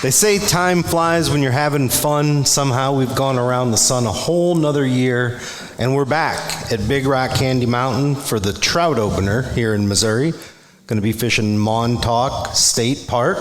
They say time flies when you're having fun. Somehow we've gone around the sun a whole nother year, and we're back at Big Rock Candy Mountain for the trout opener here in Missouri. Going to be fishing Montauk State Park.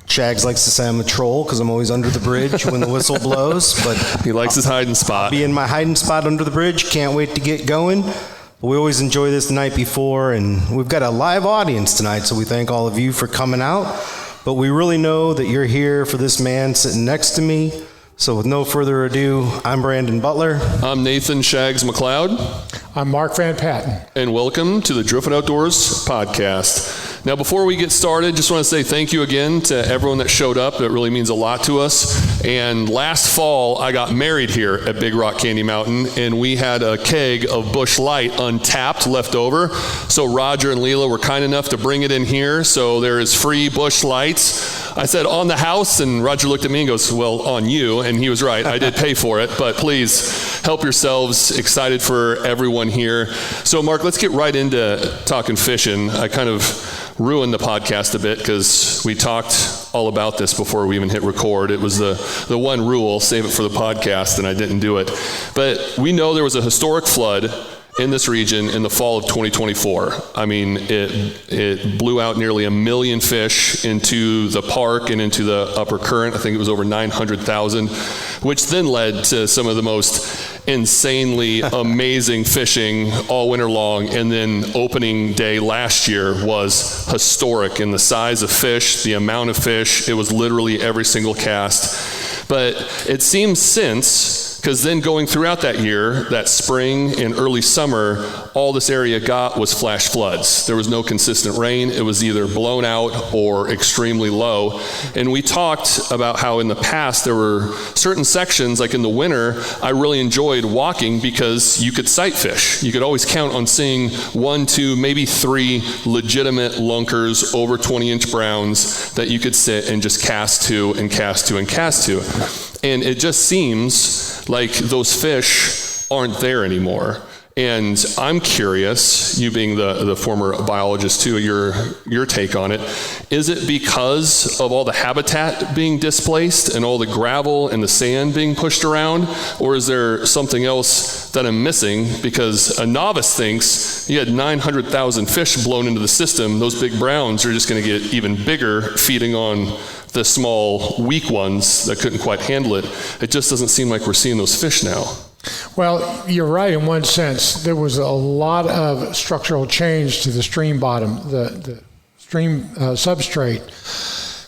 Shags likes to say I'm a troll because I'm always under the bridge when the whistle blows, but he likes his hiding spot. I'll be in my hiding spot under the bridge. Can't wait to get going. But we always enjoy this the night before, and we've got a live audience tonight, so we thank all of you for coming out. But we really know that you're here for this man sitting next to me. So with no further ado, I'm Brandon Butler. I'm Nathan Shags McLeod. I'm Mark Van Patten. And welcome to the Driftwood Outdoors podcast. Now, before we get started, just want to say thank you again to everyone that showed up. It really means a lot to us. And last fall, I got married here at Big Rock Candy Mountain, and we had a keg of Busch Light untapped left over. So Roger and Leela were kind enough to bring it in here. So there is free Busch Lights. I said, on the house, and Roger looked at me and goes, well, on you. And he was right. I did pay for it, but please help yourselves. Excited for everyone here. So Mark, let's get right into talking fishing. I kind of ruined the podcast a bit because we talked all about this before we even hit record. It was the one rule, save it for the podcast, and I didn't do it. But we know there was a historic flood in this region in the fall of 2024. I mean, it blew out nearly 1 million fish into the park and into the upper current. I think it was over 900,000, which then led to some of the most insanely amazing fishing all winter long. And then opening day last year was historic in the size of fish, the amount of fish. It was literally every single cast. But it seems since, because then going throughout that year, that spring and early summer, all this area got was flash floods. There was no consistent rain. It was either blown out or extremely low. And we talked about how in the past there were certain sections, like in the winter, I really enjoyed walking because you could sight fish. You could always count on seeing 1, 2, maybe 3 legitimate lunkers over 20-inch browns that you could sit and just cast to and cast to and cast to. And it just seems like those fish aren't there anymore. And I'm curious, you being the former biologist too, your take on it. Is it because of all the habitat being displaced and all the gravel and the sand being pushed around? Or is there something else that I'm missing? Because a novice thinks you had 900,000 fish blown into the system. Those big browns are just going to get even bigger feeding on the small, weak ones that couldn't quite handle it. It just doesn't seem like we're seeing those fish now. Well, you're right in one sense. There was a lot of structural change to the stream bottom, the stream substrate,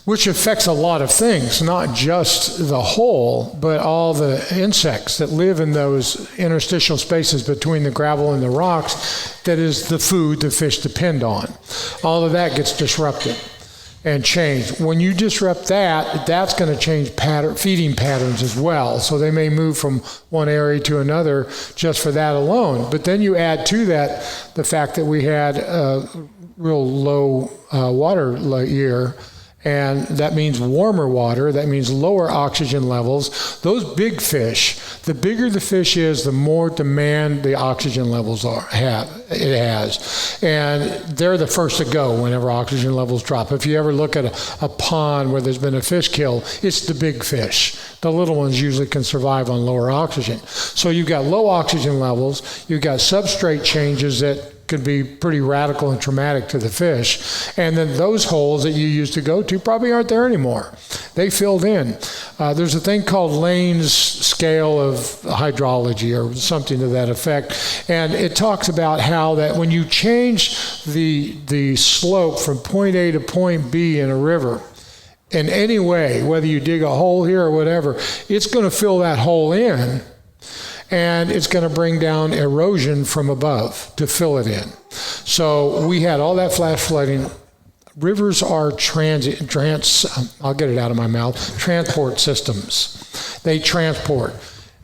which affects a lot of things, not just the hole, but all the insects that live in those interstitial spaces between the gravel and the rocks. That is the food the fish depend on. All of that gets disrupted and change. When you disrupt that, that's going to change feeding patterns as well. So they may move from one area to another just for that alone. But then you add to that the fact that we had a real low water year, and that means warmer water, that means lower oxygen levels. Those big fish, the bigger the fish is, the more demand the oxygen levels it has. And they're the first to go whenever oxygen levels drop. If you ever look at a pond where there's been a fish kill, it's the big fish. The little ones usually can survive on lower oxygen. So you've got low oxygen levels, you've got substrate changes that could be pretty radical and traumatic to the fish. And then those holes that you used to go to probably aren't there anymore. They filled in. There's a thing called Lane's scale of hydrology or something to that effect. And it talks about how that when you change the slope from point A to point B in a river, in any way, whether you dig a hole here or whatever, it's going to fill that hole in. And it's going to bring down erosion from above to fill it in. So we had all that flash flooding. Rivers are I'll get it out of my mouth, transport systems. They transport.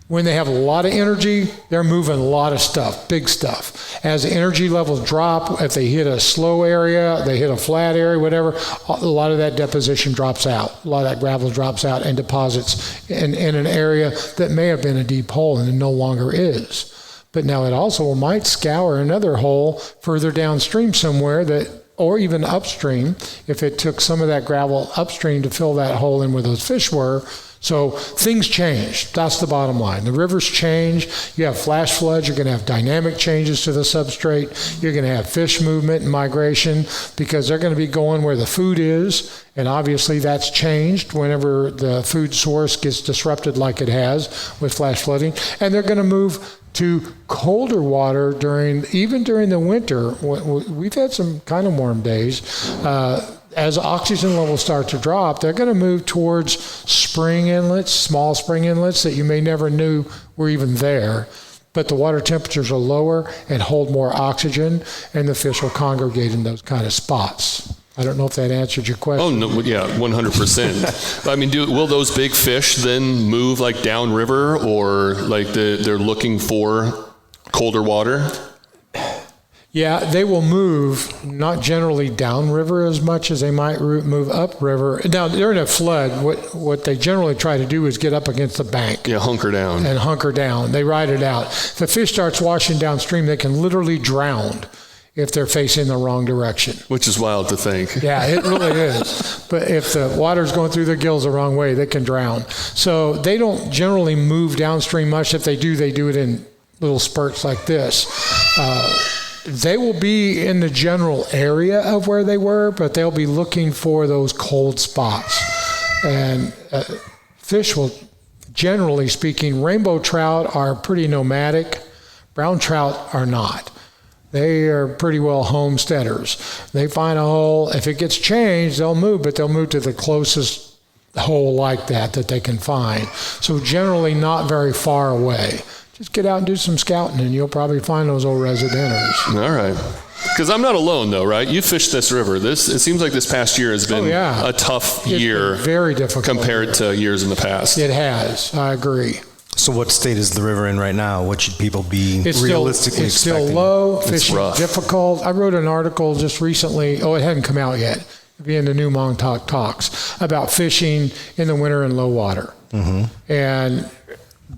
When they have a lot of energy, they're moving a lot of stuff, big stuff. As the energy levels drop, if they hit a slow area, they hit a flat area, whatever, a lot of that deposition drops out. A lot of that gravel drops out and deposits in an area that may have been a deep hole and it no longer is. But now it also might scour another hole further downstream somewhere that or even upstream, if it took some of that gravel upstream to fill that hole in where those fish were. So things change. That's the bottom line. The rivers change. You have flash floods. You're going to have dynamic changes to the substrate. You're going to have fish movement and migration because they're going to be going where the food is. And obviously that's changed whenever the food source gets disrupted like it has with flash flooding. And they're going to move to colder water even during the winter. We've had some kind of warm days. As oxygen levels start to drop, they're going to move towards spring inlets, small spring inlets that you may never knew were even there. But the water temperatures are lower and hold more oxygen, and the fish will congregate in those kind of spots. I don't know if that answered your question. Oh, no, yeah, 100%. I mean, will those big fish then move like downriver, or like they're looking for colder water? Yeah, they will move, not generally downriver as much as they might move upriver. Now, during a flood, what they generally try to do is get up against the bank. Yeah, hunker down. And hunker down. They ride it out. If the fish starts washing downstream, they can literally drown if they're facing the wrong direction. Which is wild to think. Yeah, it really is. But if the water's going through their gills the wrong way, they can drown. So they don't generally move downstream much. If they do it in little spurts like this. They will be in the general area of where they were, but they'll be looking for those cold spots. And fish will, generally speaking, rainbow trout are pretty nomadic. Brown trout are not. They are pretty well homesteaders. They find a hole. If it gets changed, they'll move, but they'll move to the closest hole like that they can find. So generally not very far away. Just get out and do some scouting, and you'll probably find those old residenters. All right. Because I'm not alone, though, right? You fished this river. It seems like this past year has been a tough year. Very difficult. Compared to years in the past. It has. I agree. So what state is the river in right now? What should people be realistically expecting? It's still low. Fishing rough. Difficult. I wrote an article just recently. Oh, it hadn't come out yet. It'll be in the new Montauk Talks about fishing in the winter in low water. Mm-hmm. And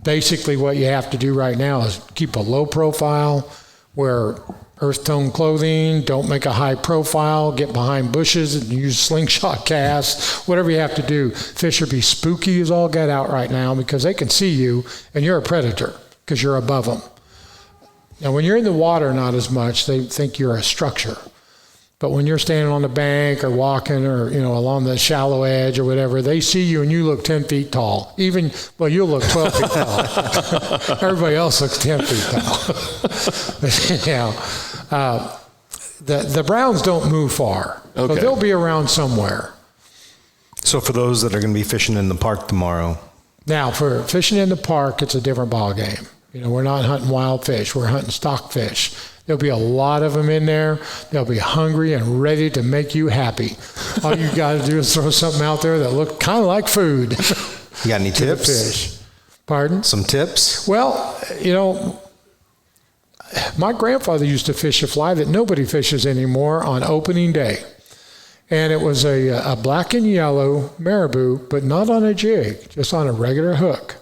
basically what you have to do right now is keep a low profile, wear earth tone clothing, don't make a high profile, get behind bushes and use slingshot casts, whatever you have to do. Fish will be spooky as all get out right now because they can see you and you're a predator because you're above them. Now when you're in the water, not as much, they think you're a structure. But when you're standing on the bank or walking or, along the shallow edge or whatever, they see you and you look 10 feet tall. You'll look 12 feet tall. Everybody else looks 10 feet tall. The browns don't move far. Okay. So they'll be around somewhere. So for those that are going to be fishing in the park tomorrow. Now, for fishing in the park, it's a different ball game. We're not hunting wild fish. We're hunting stock fish. There'll be a lot of them in there. They'll be hungry and ready to make you happy. All you got to do is throw something out there that looks kind of like food. You got any tips? Fish. Pardon? Some tips? Well, my grandfather used to fish a fly that nobody fishes anymore on opening day. And it was a black and yellow marabou, but not on a jig, just on a regular hook.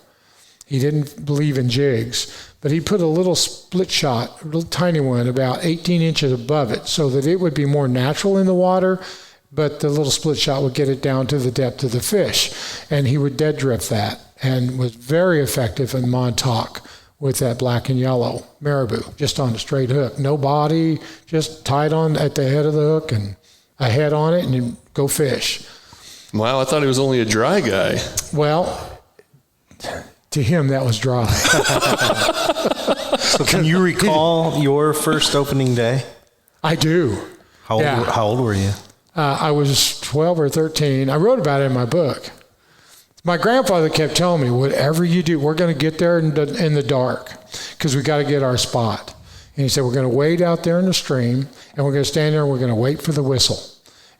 He didn't believe in jigs, but he put a little split shot, a little tiny one, about 18 inches above it, so that it would be more natural in the water, but the little split shot would get it down to the depth of the fish. And he would dead drift that, and was very effective in Montauk with that black and yellow marabou, just on a straight hook. No body, just tied on at the head of the hook and a head on it, and you go fish. Wow, I thought he was only a dry guy. Well, to him, that was dry. So can you recall your first opening day? I do. How old were you? I was 12 or 13. I wrote about it in my book. My grandfather kept telling me, whatever you do, we're going to get there in the dark because we got to get our spot. And he said, we're going to wait out there in the stream, and we're going to stand there and we're going to wait for the whistle.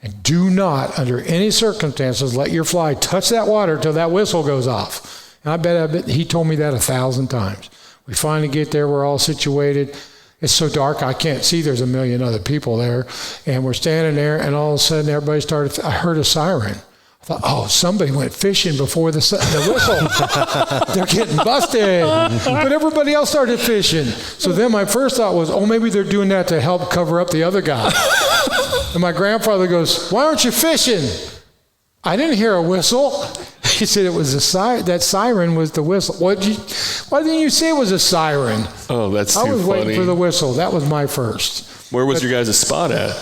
And do not, under any circumstances, let your fly touch that water till that whistle goes off. And I bet he told me that 1,000 times. We finally get there. We're all situated. It's so dark I can't see. There's a million other people there. And we're standing there, and all of a sudden everybody I heard a siren. I thought, somebody went fishing before the whistle. They're getting busted. But everybody else started fishing. So then my first thought was, maybe they're doing that to help cover up the other guy. And my grandfather goes, "Why aren't you fishing?" I didn't hear a whistle. He said it was a siren. That siren was the whistle. Why didn't you say it was a siren? Oh, that's too funny. I was funny. waiting for the whistle. That was my first. Where was your guys' spot at?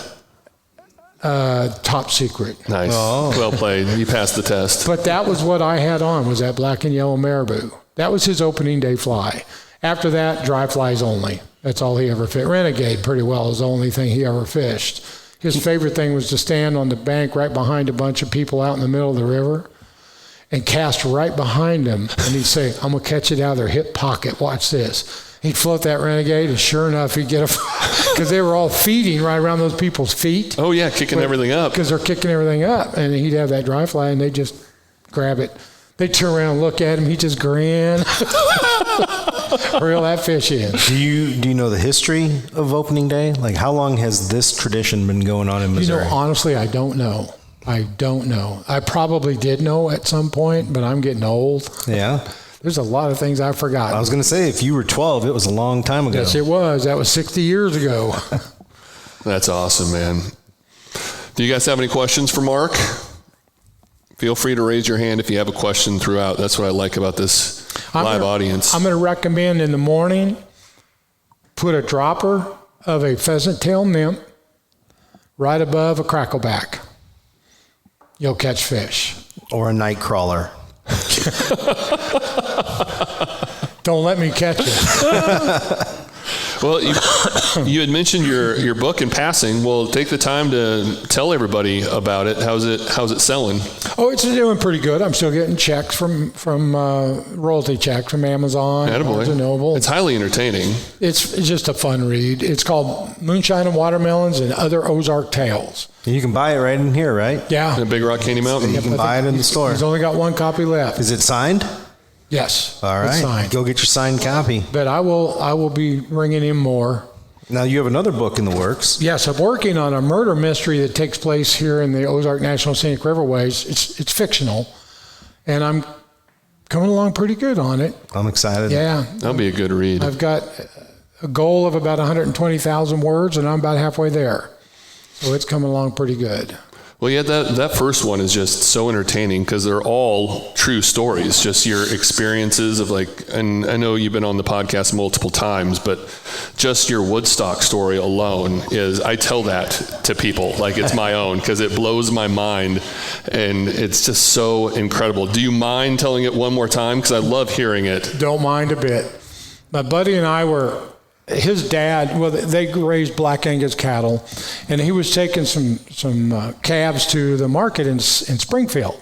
Top secret. Nice. Oh. Well played. You passed the test. But that was what I had on, was that black and yellow marabou. That was his opening day fly. After that, dry flies only. That's all he ever fished. Renegade pretty well is the only thing he ever fished. His favorite thing was to stand on the bank right behind a bunch of people out in the middle of the river and cast right behind them. And he'd say, "I'm going to catch it out of their hip pocket. Watch this." He'd float that Renegade, and sure enough, he'd get a, because they were all feeding right around those people's feet. Oh, yeah, kicking everything up. Because they're kicking everything up. And he'd have that dry fly, and they'd just grab it. They'd turn around and look at him. He'd just grin. Reel that fish in. Do you know the history of opening day? Like, how long has this tradition been going on in Missouri? Honestly, I don't know. I probably did know at some point, but I'm getting old. Yeah. There's a lot of things I've forgotten. I was going to say, if you were 12, it was a long time ago. Yes, it was. That was 60 years ago. That's awesome, man. Do you guys have any questions for Mark? Feel free to raise your hand if you have a question throughout. That's what I like about this live audience. I'm going to recommend in the morning, put a dropper of a pheasant tail nymph right above a crackleback. You'll catch fish. Or a night crawler. Don't let me catch it. Well, you had mentioned your book in passing. Well, take the time to tell everybody about it. How's it selling? Oh, it's doing pretty good. I'm still getting checks from royalty checks from Amazon, Barnes & Noble. It's highly entertaining. It's just a fun read. It's called Moonshine and Watermelons and Other Ozark Tales. And you can buy it right in here, right? Yeah. In Big Rock Candy Mountain. You can buy it in the store. He's only got one copy left. Is it signed? Yes. All right. It's signed. Go get your signed copy. But I will be bringing in more. Now you have another book in the works. Yes, I'm working on a murder mystery that takes place here in the Ozark National Scenic Riverways. It's fictional, and I'm coming along pretty good on it. I'm excited. Yeah. That'll be a good read. I've got a goal of about 120,000 words, and I'm about halfway there. So it's coming along pretty good. Well, yeah, that first one is just so entertaining because they're all true stories, just your experiences of and I know you've been on the podcast multiple times, but just your Woodstock story alone I tell that to people like it's my own because it blows my mind and it's just so incredible. Do you mind telling it one more time? Because I love hearing it. Don't mind a bit. My buddy and I his dad, they raised Black Angus cattle, and he was taking some calves to the market in Springfield.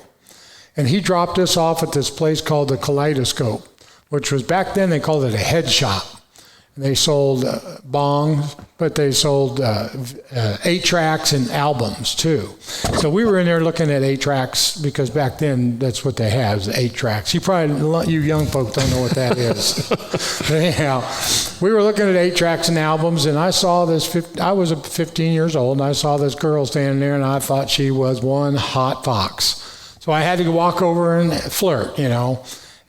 And he dropped us off at this place called the Kaleidoscope, which was back then they called it a head shop. And they sold bongs, but they sold 8-tracks and albums too. So we were in there looking at 8-tracks because back then that's what they had, was 8-tracks. You young folks don't know what that is. But anyhow, we were looking at 8-tracks and albums, and I saw this. I was 15 years old, and I saw this girl standing there, and I thought she was one hot fox. So I had to walk over and flirt,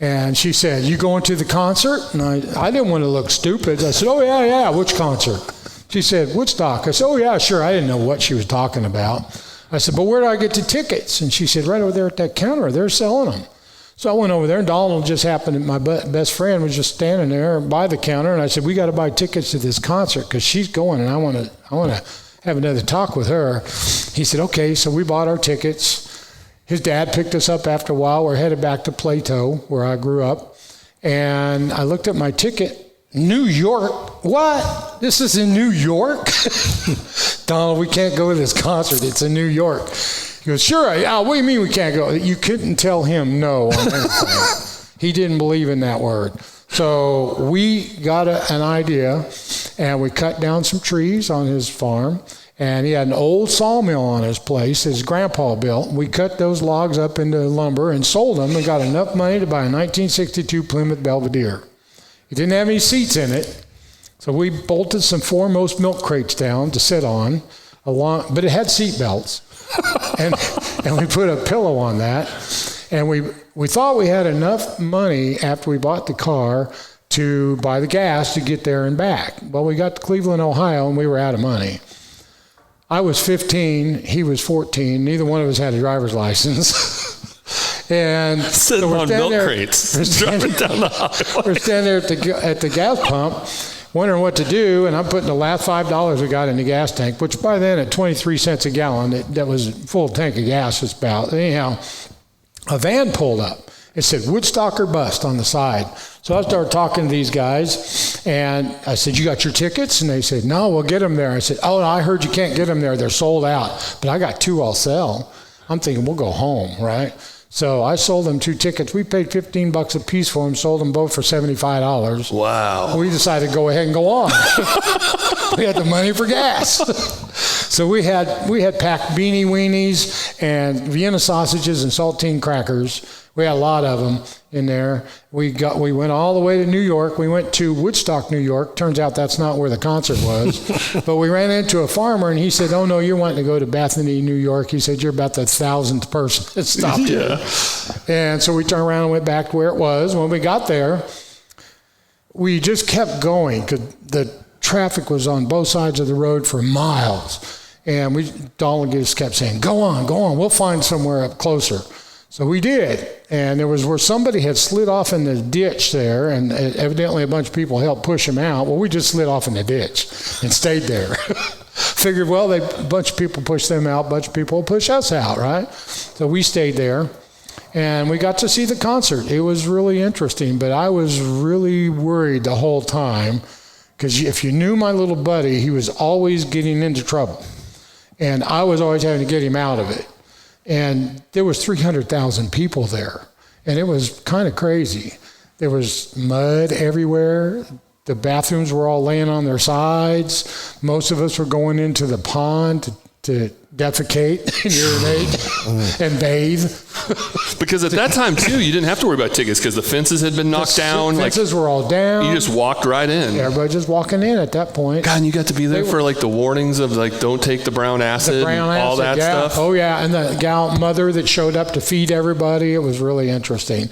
And she said, "You going to the concert?" And I didn't want to look stupid. I said, "Oh, yeah, which concert?" She said, "Woodstock." I said, "Oh, yeah, sure." I didn't know what she was talking about. I said, "But where do I get the tickets?" And she said, "Right over there at that counter. They're selling them." So I went over there, and Donald just happened, my best friend was just standing there by the counter, and I said, "We got to buy tickets to this concert because she's going, and I want to have another talk with her." He said, "Okay." So we bought our tickets. His dad picked us up after a while. We're headed back to Plato, where I grew up. And I looked at my ticket. New York? What? This is in New York? Donald, we can't go to this concert. It's in New York. He goes, "Sure. What do you mean we can't go?" You couldn't tell him no on anything. He didn't believe in that word. So we got an idea, and we cut down some trees on his farm. And he had an old sawmill on his place, his grandpa built. We cut those logs up into lumber and sold them and got enough money to buy a 1962 Plymouth Belvedere. It didn't have any seats in it, so we bolted some foremost milk crates down to sit on, but it had seat belts. and we put a pillow on that. And we thought we had enough money after we bought the car to buy the gas to get there and back. Well, we got to Cleveland, Ohio, and we were out of money. I was 15, he was 14. Neither one of us had a driver's license. And Sitting on milk crates, driving down the highway. We're standing there at the gas pump, wondering what to do, and I'm putting the last $5 we got in the gas tank, which by then at 23 cents a gallon, that was a full tank of gas just about. Anyhow, a van pulled up. It said Woodstock or bust on the side. So I started talking to these guys, and I said, you got your tickets? And they said, no, we'll get them there. I said, oh, no, I heard you can't get them there. They're sold out. But I got 2 I'll sell. I'm thinking, we'll go home, right? So I sold them 2 tickets. We paid $15 a piece for them, sold them both for $75. Wow. We decided to go ahead and go on. We had the money for gas. So we had packed beanie weenies and Vienna sausages and saltine crackers. We had a lot of them in there. We went all the way to New York. We went to Woodstock, New York. Turns out that's not where the concert was. But we ran into a farmer, and he said, oh, no, you're wanting to go to Bethany, New York. He said, you're about the 1,000th person that stopped here. And so we turned around and went back to where it was. When we got there, we just kept going because the traffic was on both sides of the road for miles. And Donald just kept saying, go on, we'll find somewhere up closer. So we did, and there was where somebody had slid off in the ditch there, and evidently a bunch of people helped push him out. Well, we just slid off in the ditch and stayed there. Figured, well, a bunch of people pushed them out, a bunch of people will push us out, right? So we stayed there, and we got to see the concert. It was really interesting, but I was really worried the whole time, because if you knew my little buddy, he was always getting into trouble, and I was always having to get him out of it. And there was 300,000 people there, and it was kind of crazy. There was mud everywhere. The bathrooms were all laying on their sides. Most of us were going into the pond to defecate and urinate and bathe. Because at that time, too, you didn't have to worry about tickets because the fences had been knocked down. The fences were all down. You just walked right in. Everybody just walking in at that point. God, and you got to be there for like the warnings of like, don't take the brown acid, all that stuff. Oh, yeah. And the gal mother that showed up to feed everybody. It was really interesting.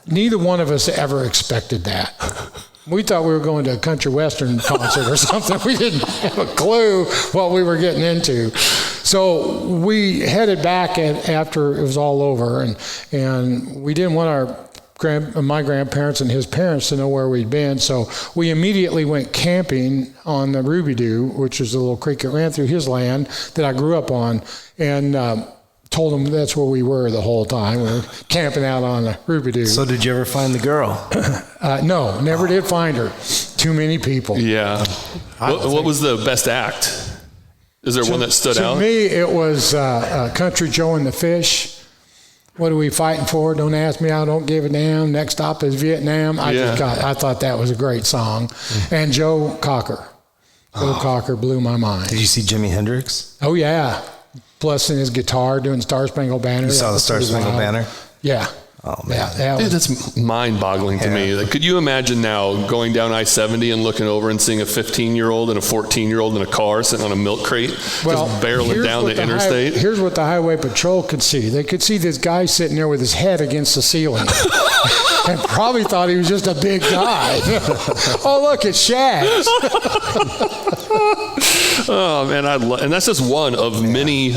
Neither one of us ever expected that. We thought we were going to a country western concert or something. We didn't have a clue what we were getting into. So we headed back after it was all over, and we didn't want my grandparents and his parents to know where we'd been. So we immediately went camping on the Ruby Doo, which is a little creek that ran through his land that I grew up on, and told them that's where we were the whole time. We were camping out on the Ruby Doo. So did you ever find the girl? No, never did find her. Too many people. Yeah. What was the best act? Is there one that stood out? To me, it was Country Joe and the Fish. What are we fighting for? Don't ask me, I don't give a damn. Next stop is Vietnam. I thought that was a great song. And Joe Cocker. Joe Cocker blew my mind. Did you see Jimi Hendrix? Oh, yeah. Plus in his guitar doing Star Spangled Banner. You saw the Star Spangled Banner? Yeah. Oh, man. Yeah, dude, that's mind-boggling to me. Like, could you imagine now going down I-70 and looking over and seeing a 15-year-old and a 14-year-old in a car sitting on a milk crate, just barreling down the interstate? Here's what the Highway Patrol could see. They could see this guy sitting there with his head against the ceiling. And probably thought he was just a big guy. Oh, look, it's Shags. Oh, man, and that's just one of many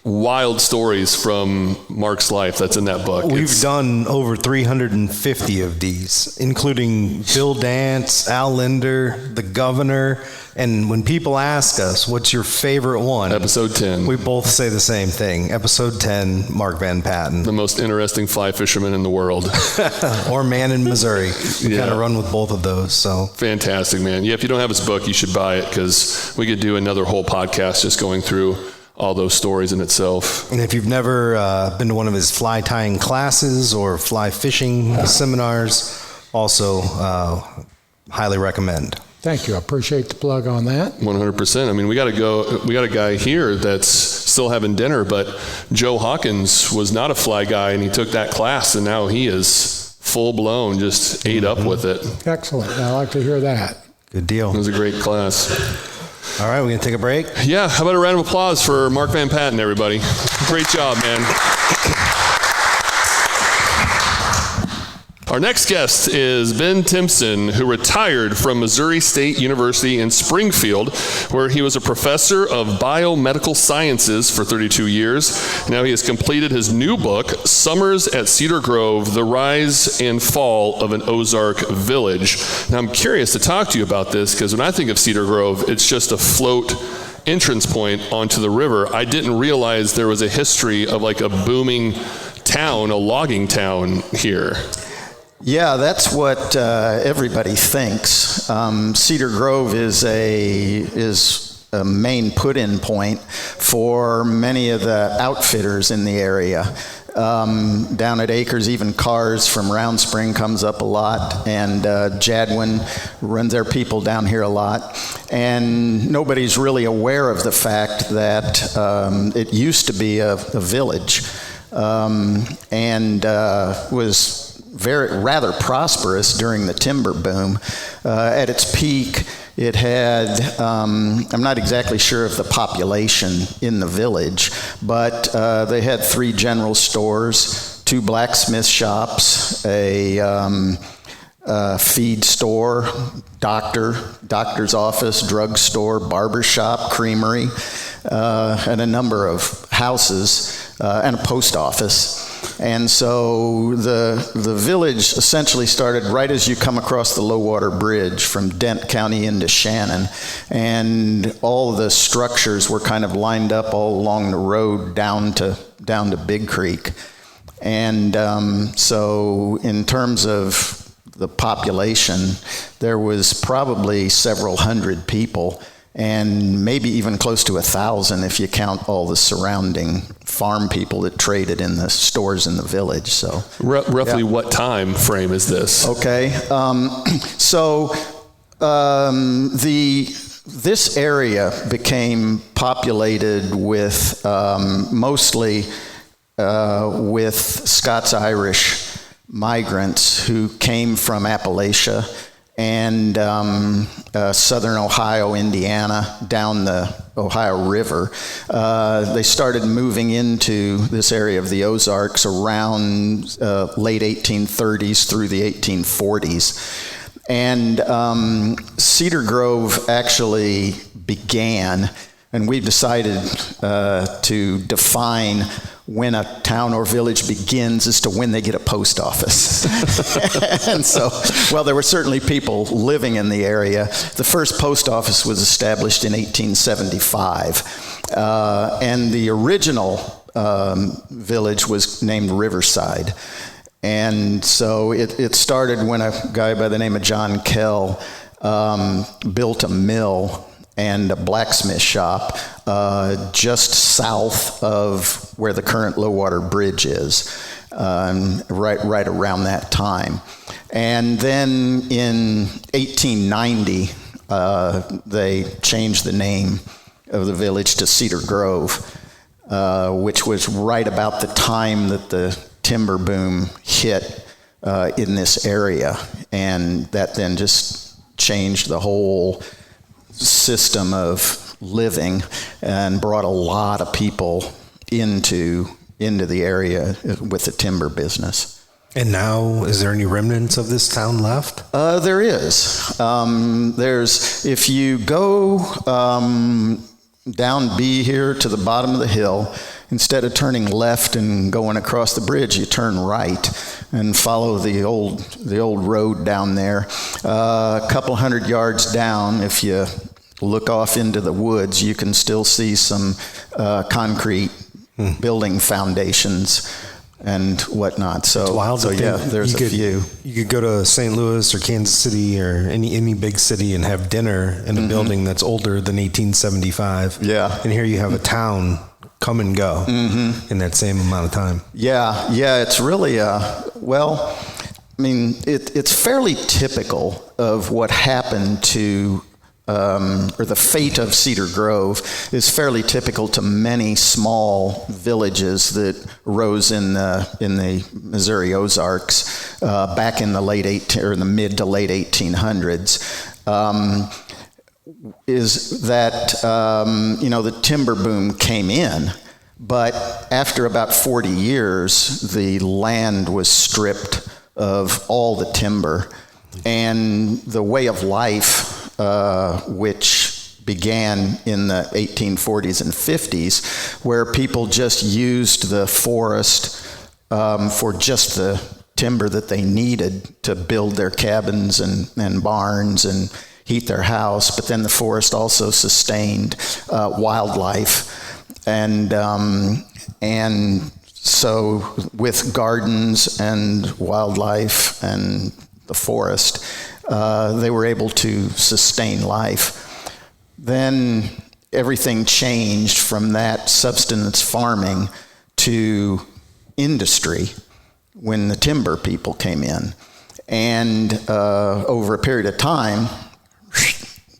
wild stories from Mark's life that's in that book. We've done over 350 of these, including Bill Dance, Al Linder, the governor. And when people ask us, what's your favorite one? Episode 10. We both say the same thing. Episode 10, Mark Van Patten. The most interesting fly fisherman in the world. Or man in Missouri. We kind of run with both of those. So fantastic, man. Yeah, if you don't have his book, you should buy it because we could do another whole podcast just going through all those stories in itself. And if you've never been to one of his fly tying classes or fly fishing seminars, also highly recommend. Thank you. I appreciate the plug on that. 100%. I mean, we got a guy here that's still having dinner, but Joe Hawkins was not a fly guy, and he took that class, and now he is full blown, just ate up with it. Excellent. I like to hear that. Good deal. It was a great class. All right, we're going to take a break? Yeah, how about a round of applause for Mark Van Patten, everybody. Great job, man. Our next guest is Ben Timson, who retired from Missouri State University in Springfield, where he was a professor of biomedical sciences for 32 years. Now he has completed his new book, Summers at Cedar Grove, The Rise and Fall of an Ozark Village. Now I'm curious to talk to you about this, because when I think of Cedar Grove, it's just a float entrance point onto the river. I didn't realize there was a history of like a booming town, a logging town here. Yeah, that's what everybody thinks. Cedar Grove is a main put-in point for many of the outfitters in the area. Down at Acres, even Cars from Round Spring comes up a lot, and Jadwin runs their people down here a lot. And nobody's really aware of the fact that it used to be a village, and was rather prosperous during the timber boom. At its peak, it had, I'm not exactly sure of the population in the village, but they had 3 general stores, 2 blacksmith shops, a feed store, doctor's office, drugstore, barber shop, creamery, and a number of houses, and a post office. And so the village essentially started right as you come across the low water bridge from Dent County into Shannon, and all the structures were kind of lined up all along the road down to Big Creek. And so in terms of the population, there was probably several hundred people, and maybe even close to 1,000 if you count all the surrounding farm people that traded in the stores in the village. So roughly what time frame is this? Okay, this area became populated with mostly with Scots-Irish migrants who came from Appalachia and southern Ohio, Indiana, down the Ohio River. They started moving into this area of the Ozarks around late 1830s through the 1840s. And Cedar Grove actually began, and we've decided to define when a town or village begins as to when they get a post office. And so, well, there were certainly people living in the area. The first post office was established in 1875. And the original village was named Riverside. And so it started when a guy by the name of John Kell built a mill and a blacksmith shop just south of where the current low water bridge is, right around that time. And then in 1890, they changed the name of the village to Cedar Grove, which was right about the time that the timber boom hit in this area. And that then just changed the whole system of living and brought a lot of people into the area with the timber business. And now, is there any remnants of this town left? There is. There's, if you go down B here to the bottom of the hill, instead of turning left and going across the bridge, you turn right and follow the old road down there. A couple hundred yards down, if you look off into the woods, you can still see some concrete building foundations and whatnot. So, it's wild. so yeah, there's a few. You could go to St. Louis or Kansas City or any big city and have dinner in a building that's older than 1875. Yeah. And here you have a town come and go in that same amount of time. Yeah, it's really, well, I mean, it's fairly typical of what happened to, or the fate of Cedar Grove is fairly typical to many small villages that rose in the Missouri Ozarks back in the mid to late 1800s. Is that, the timber boom came in, but after about 40 years, the land was stripped of all the timber and the way of life, which began in the 1840s and 50s, where people just used the forest for just the timber that they needed to build their cabins and barns and heat their house. But then the forest also sustained wildlife, and so with gardens and wildlife and the forest, they were able to sustain life. Then everything changed from that subsistence farming to industry when the timber people came in. And over a period of time,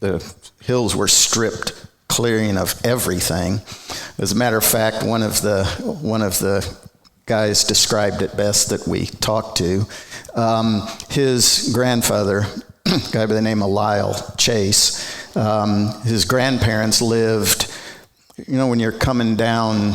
the hills were stripped clearing of everything. As a matter of fact, one of the guys described it best that we talked to. His grandfather, a guy by the name of Lyle Chase, his grandparents lived, when you're coming down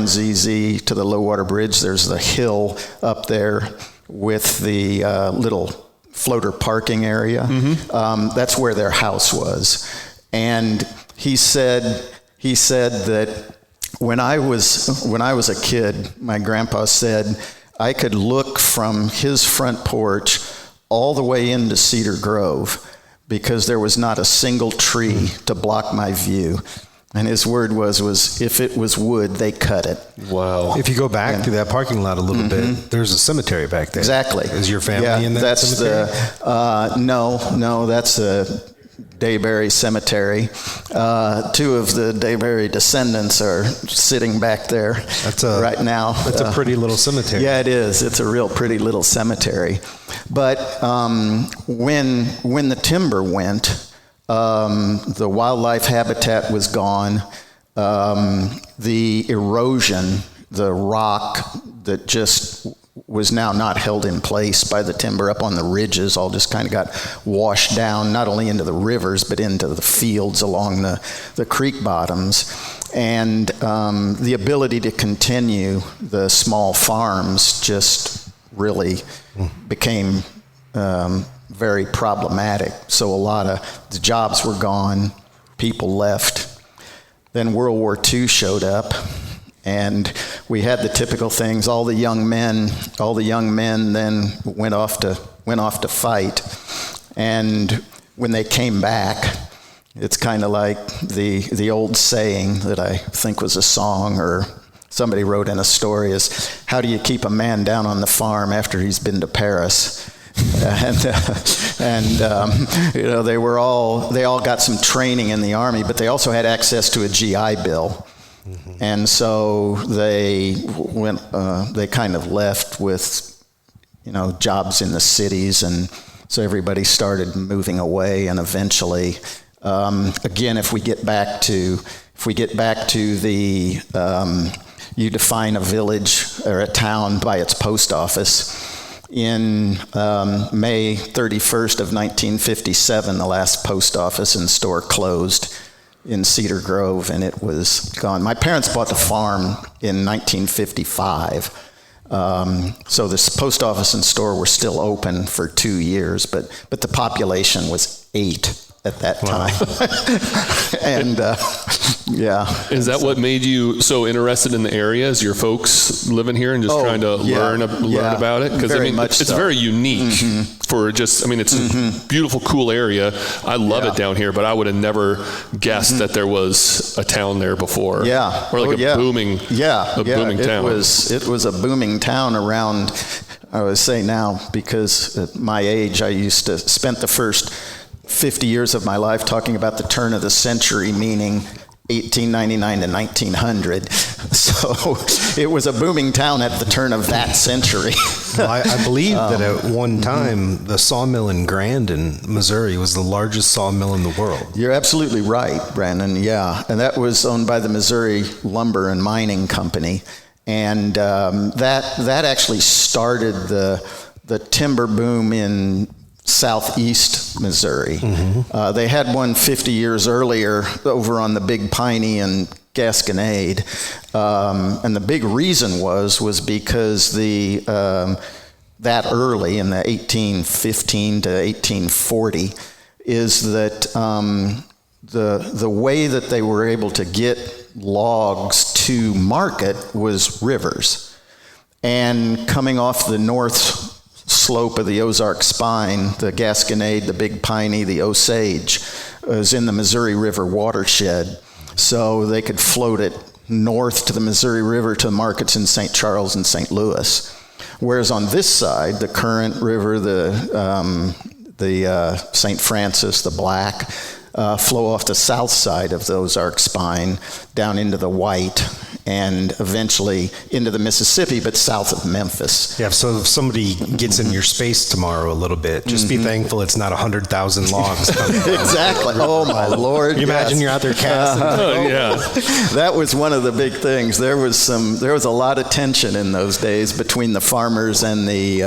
ZZ to the low water bridge, there's the hill up there with the little floater parking area. Mm-hmm. That's where their house was. And he said that when I was a kid, my grandpa said I could look from his front porch all the way into Cedar Grove because there was not a single tree to block my view. And his word was if it was wood, they cut it. Wow. If you go back to that parking lot a little bit, there's a cemetery back there. Exactly. Is your family in that cemetery? No, that's a Dayberry Cemetery. Two of the Dayberry descendants are sitting back there right now. That's a pretty little cemetery. Yeah, it is. It's a real pretty little cemetery. But when the timber went, the wildlife habitat was gone. The erosion, the rock that just was now not held in place by the timber up on the ridges, all just kind of got washed down, not only into the rivers, but into the fields along the creek bottoms. And the ability to continue the small farms just really became very problematic. So a lot of the jobs were gone, people left. Then World War II showed up, and we had the typical things. All the young men then went off to fight. And when they came back, it's kind of like the old saying that I think was a song or somebody wrote in a story is, how do you keep a man down on the farm after he's been to Paris? They all got some training in the Army, but they also had access to a GI Bill. Mm-hmm. And so they kind of left with, jobs in the cities, and so everybody started moving away. And eventually, again, if we get back to the, you define a village or a town by its post office. In May 31st of 1957, the last post office and store closed in Cedar Grove, and it was gone. My parents bought the farm in 1955, so this post office and store were still open for 2 years, but the population was 8 at that time. And Is that what made you so interested in the area? Is your folks living here and just trying to learn about it? Because it's very unique for just, it's a beautiful, cool area. I love it down here, but I would have never guessed that there was a town there before. Yeah. Or like a booming town. It was a booming town around, I would say now, because at my age, I used to spent the first 50 years of my life talking about the turn of the century, meaning 1899 to 1900. So it was a booming town at the turn of that century. Well, I believe that at one time, the sawmill in Grandin, Missouri, was the largest sawmill in the world. You're absolutely right, Brandon. Yeah, and that was owned by the Missouri Lumber and Mining Company, and that actually started the timber boom in southeast Missouri. Mm-hmm. They had one 50 years earlier over on the Big Piney and Gasconade, and the big reason was because the that early in the 1815 to 1840 is that the way that they were able to get logs to market was rivers. And coming off the north slope of the Ozark Spine, the Gasconade, the Big Piney, the Osage was in the Missouri River watershed. So they could float it north to the Missouri River to markets in St. Charles and St. Louis. Whereas on this side, the Current River, the St. Francis, the Black, flow off the south side of the Ozark Spine down into the White and eventually into the Mississippi, but south of Memphis. Yeah, so if somebody gets in your space tomorrow a little bit, just be thankful it's not 100,000 logs coming down. Exactly. Oh, my Lord. You imagine you're out there casting. Oh, yeah. That was one of the big things. There was a lot of tension in those days between the farmers and the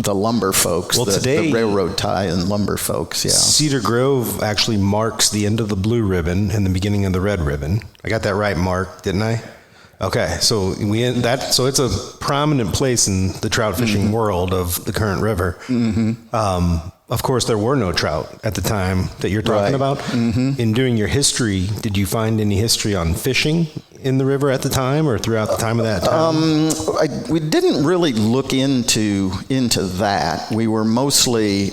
lumber folks, Well, the today- railroad tie and lumber folks, yeah. Cedar Grove actually marks the end of the blue ribbon and the beginning of the red ribbon. I got that right, Mark, didn't I? Okay, so so it's a prominent place in the trout fishing world of the Current River. Of course, there were no trout at the time that you're talking about. In doing your history, did you find any history on fishing in the river at the time or throughout the time of that time? We didn't really look into that. We were mostly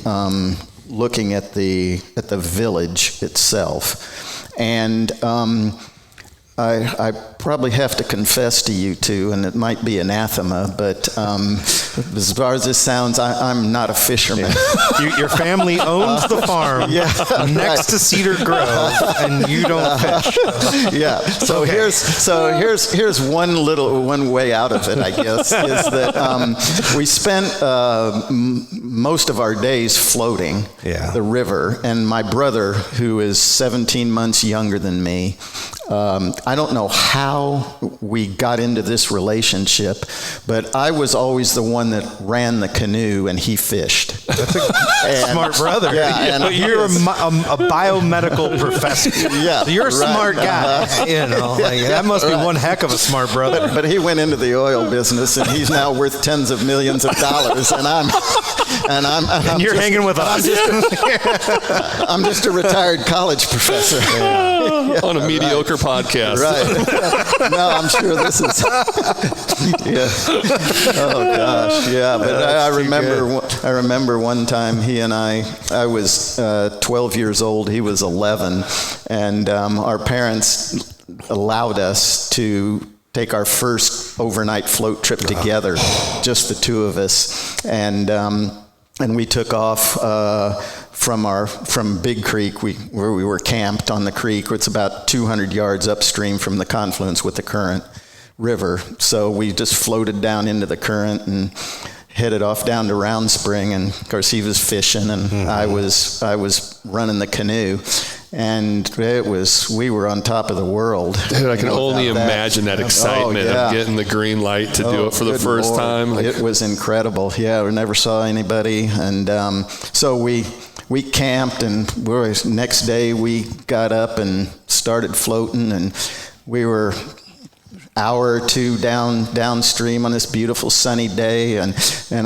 looking at the village itself, and I probably have to confess to you two, and it might be anathema, but as far as this sounds, I'm not a fisherman. Your family owns the farm next to Cedar Grove, and you don't fish. Yeah. So here's one way out of it, I guess, is that we spent most of our days floating the river, and my brother, who is 17 months younger than me, I don't know how we got into this relationship, but I was always the one that ran the canoe and he fished. That's a smart brother. Yeah, but you're a biomedical professor. Yeah, so you're a smart guy. That must be one heck of a smart brother. But he went into the oil business and he's now worth tens of millions of dollars, and you're hanging with us. I'm just a retired college professor. On a mediocre podcast. Right. No, I'm sure this is. Yeah. Oh gosh. Yeah. But I remember one time he and I was 12 years old. He was 11, and our parents allowed us to take our first overnight float trip together, just the two of us, and we took off from Big Creek, where we were camped on the creek. It's about 200 yards upstream from the confluence with the Current River. So we just floated down into the Current and headed off down to Round Spring. And of course, he was fishing, and I was running the canoe. And we were on top of the world. Dude, I can only imagine that excitement of getting the green light to do it for the first time. It was incredible. Yeah, we never saw anybody. And so we camped, and next day we got up and started floating, and we were hour or two downstream on this beautiful sunny day, and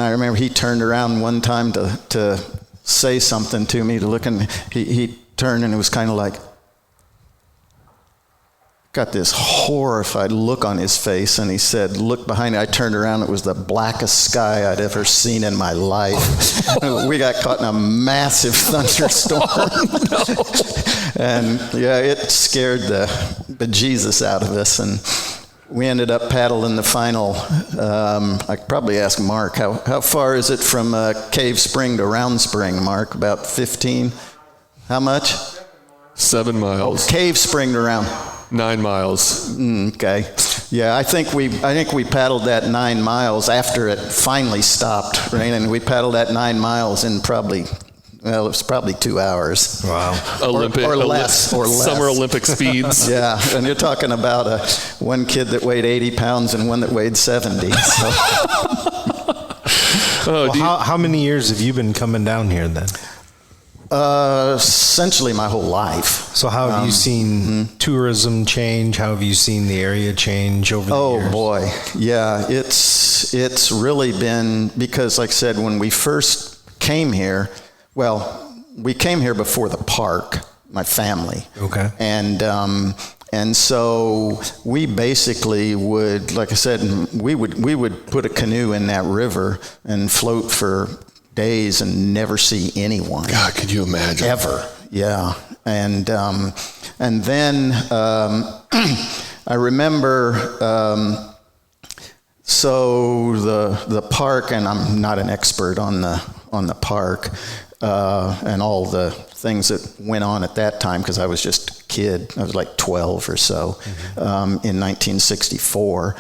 I remember he turned around one time to say something to me, to look, and he turned, and it was kind of like, got this horrified look on his face, and he said, "Look behind me." I turned around, it was the blackest sky I'd ever seen in my life. We got caught in a massive thunderstorm. And it scared the bejesus out of us, and we ended up paddling the final. I could probably ask Mark, how far is it from Cave Spring to Round Spring, Mark? About 15? How much? 7 miles. Oh, Cave Spring to Round. 9 miles. Okay. Yeah, I think we paddled that 9 miles after it finally stopped raining. We paddled that 9 miles in it was probably 2 hours. Wow. Or less. Summer Olympic speeds. Yeah, and you're talking about one kid that weighed 80 pounds and one that weighed 70. So. How many years have you been coming down here then? Essentially my whole life. So how have you seen tourism change? How have you seen the area change over the years? Oh boy, yeah, it's really been, because like I said, when we first came here, we came here before the park, my family. Okay. And so we basically would, like I said, we would put a canoe in that river and float for days and never see anyone. God, could you imagine? Ever, yeah. And then I remember, so the park, and I'm not an expert on the park and all the things that went on at that time, because I was just a kid. I was like 12 or so in 1964.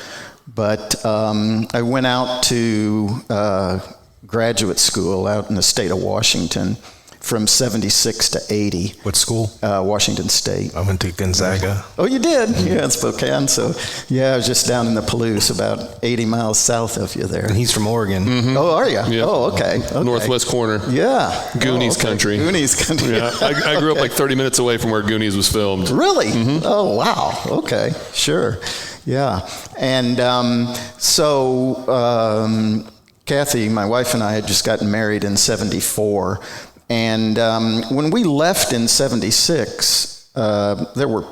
But I went out to graduate school out in the state of Washington from 76 to 80. What school? Washington State. I went to Gonzaga. Oh, you did? Yeah, in Spokane. So, yeah, I was just down in the Palouse, about 80 miles south of you there. And he's from Oregon. Oh, are you? Yeah. Oh, okay. Northwest corner. Yeah. Goonies country. Goonies country. Yeah, I grew up like 30 minutes away from where Goonies was filmed. Really? Oh, wow. Okay, sure. Yeah. And so Kathy, my wife, and I had just gotten married in 74. And when we left in 76, there were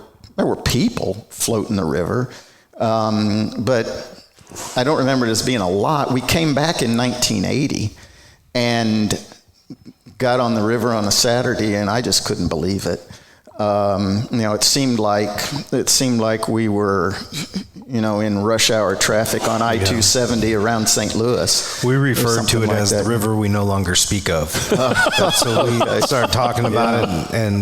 people floating the river, but I don't remember it as being a lot. We came back in 1980 and got on the river on a Saturday, and I just couldn't believe it. It seemed like we were, in rush hour traffic on I-270 around St. Louis. We referred to it as the river we no longer speak of. So we started talking about it and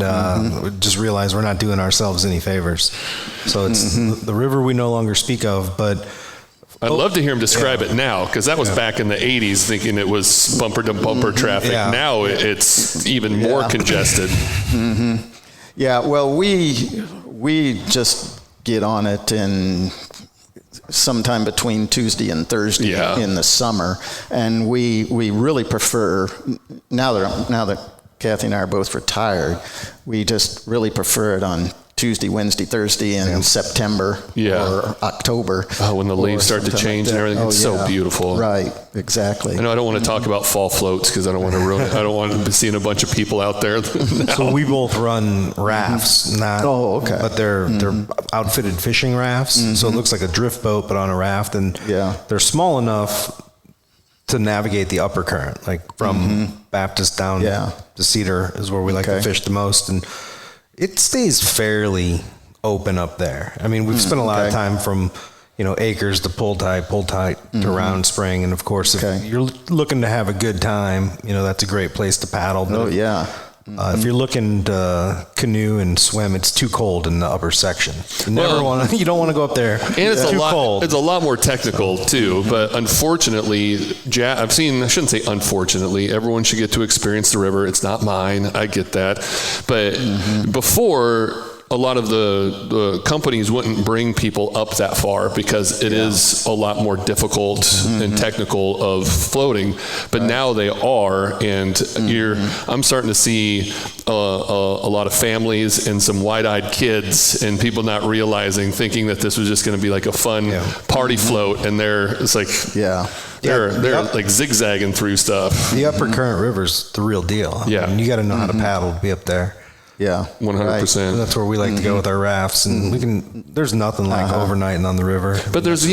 just realized we're not doing ourselves any favors. So it's the river we no longer speak of, but I'd love to hear him describe it now, because that was back in the 80s, thinking it was bumper-to-bumper traffic. Yeah. Now it's even more congested. Yeah, well, we just get on it in sometime between Tuesday and Thursday in the summer, and we really prefer, now that Kathy and I are both retired, we just really prefer it on Tuesday, Wednesday, Thursday in September or October. Oh, when the leaves start to change and everything. It's so beautiful. Right, exactly. I know I don't want to talk about fall floats because I don't want to ruin it. I don't want to be seeing a bunch of people out there. So we both run rafts, but they're outfitted fishing rafts. So it looks like a drift boat, but on a raft. And they're small enough to navigate the upper current, like from Baptist down to Cedar is where we like to fish the most. And it stays fairly open up there. I mean, we've spent a lot of time from, acres to pull tight to Round Spring. And of course, if you're looking to have a good time, that's a great place to paddle. But if you're looking to canoe and swim, it's too cold in the upper section. You don't want to go up there. And it's too cold. It's a lot more technical too. But unfortunately, I shouldn't say unfortunately, everyone should get to experience the river. It's not mine. I get that. But before, a lot of the companies wouldn't bring people up that far because it is a lot more difficult and technical of floating. But now they are, and I'm starting to see a lot of families and some wide-eyed kids and people not realizing, thinking that this was just going to be like a fun party float, and they're like zigzagging through stuff. The upper current river's the real deal. Yeah, I mean, you got to know how to paddle to be up there. Yeah, 100%. That's where we like to go with our rafts, and there's nothing like overnighting on the river. But there's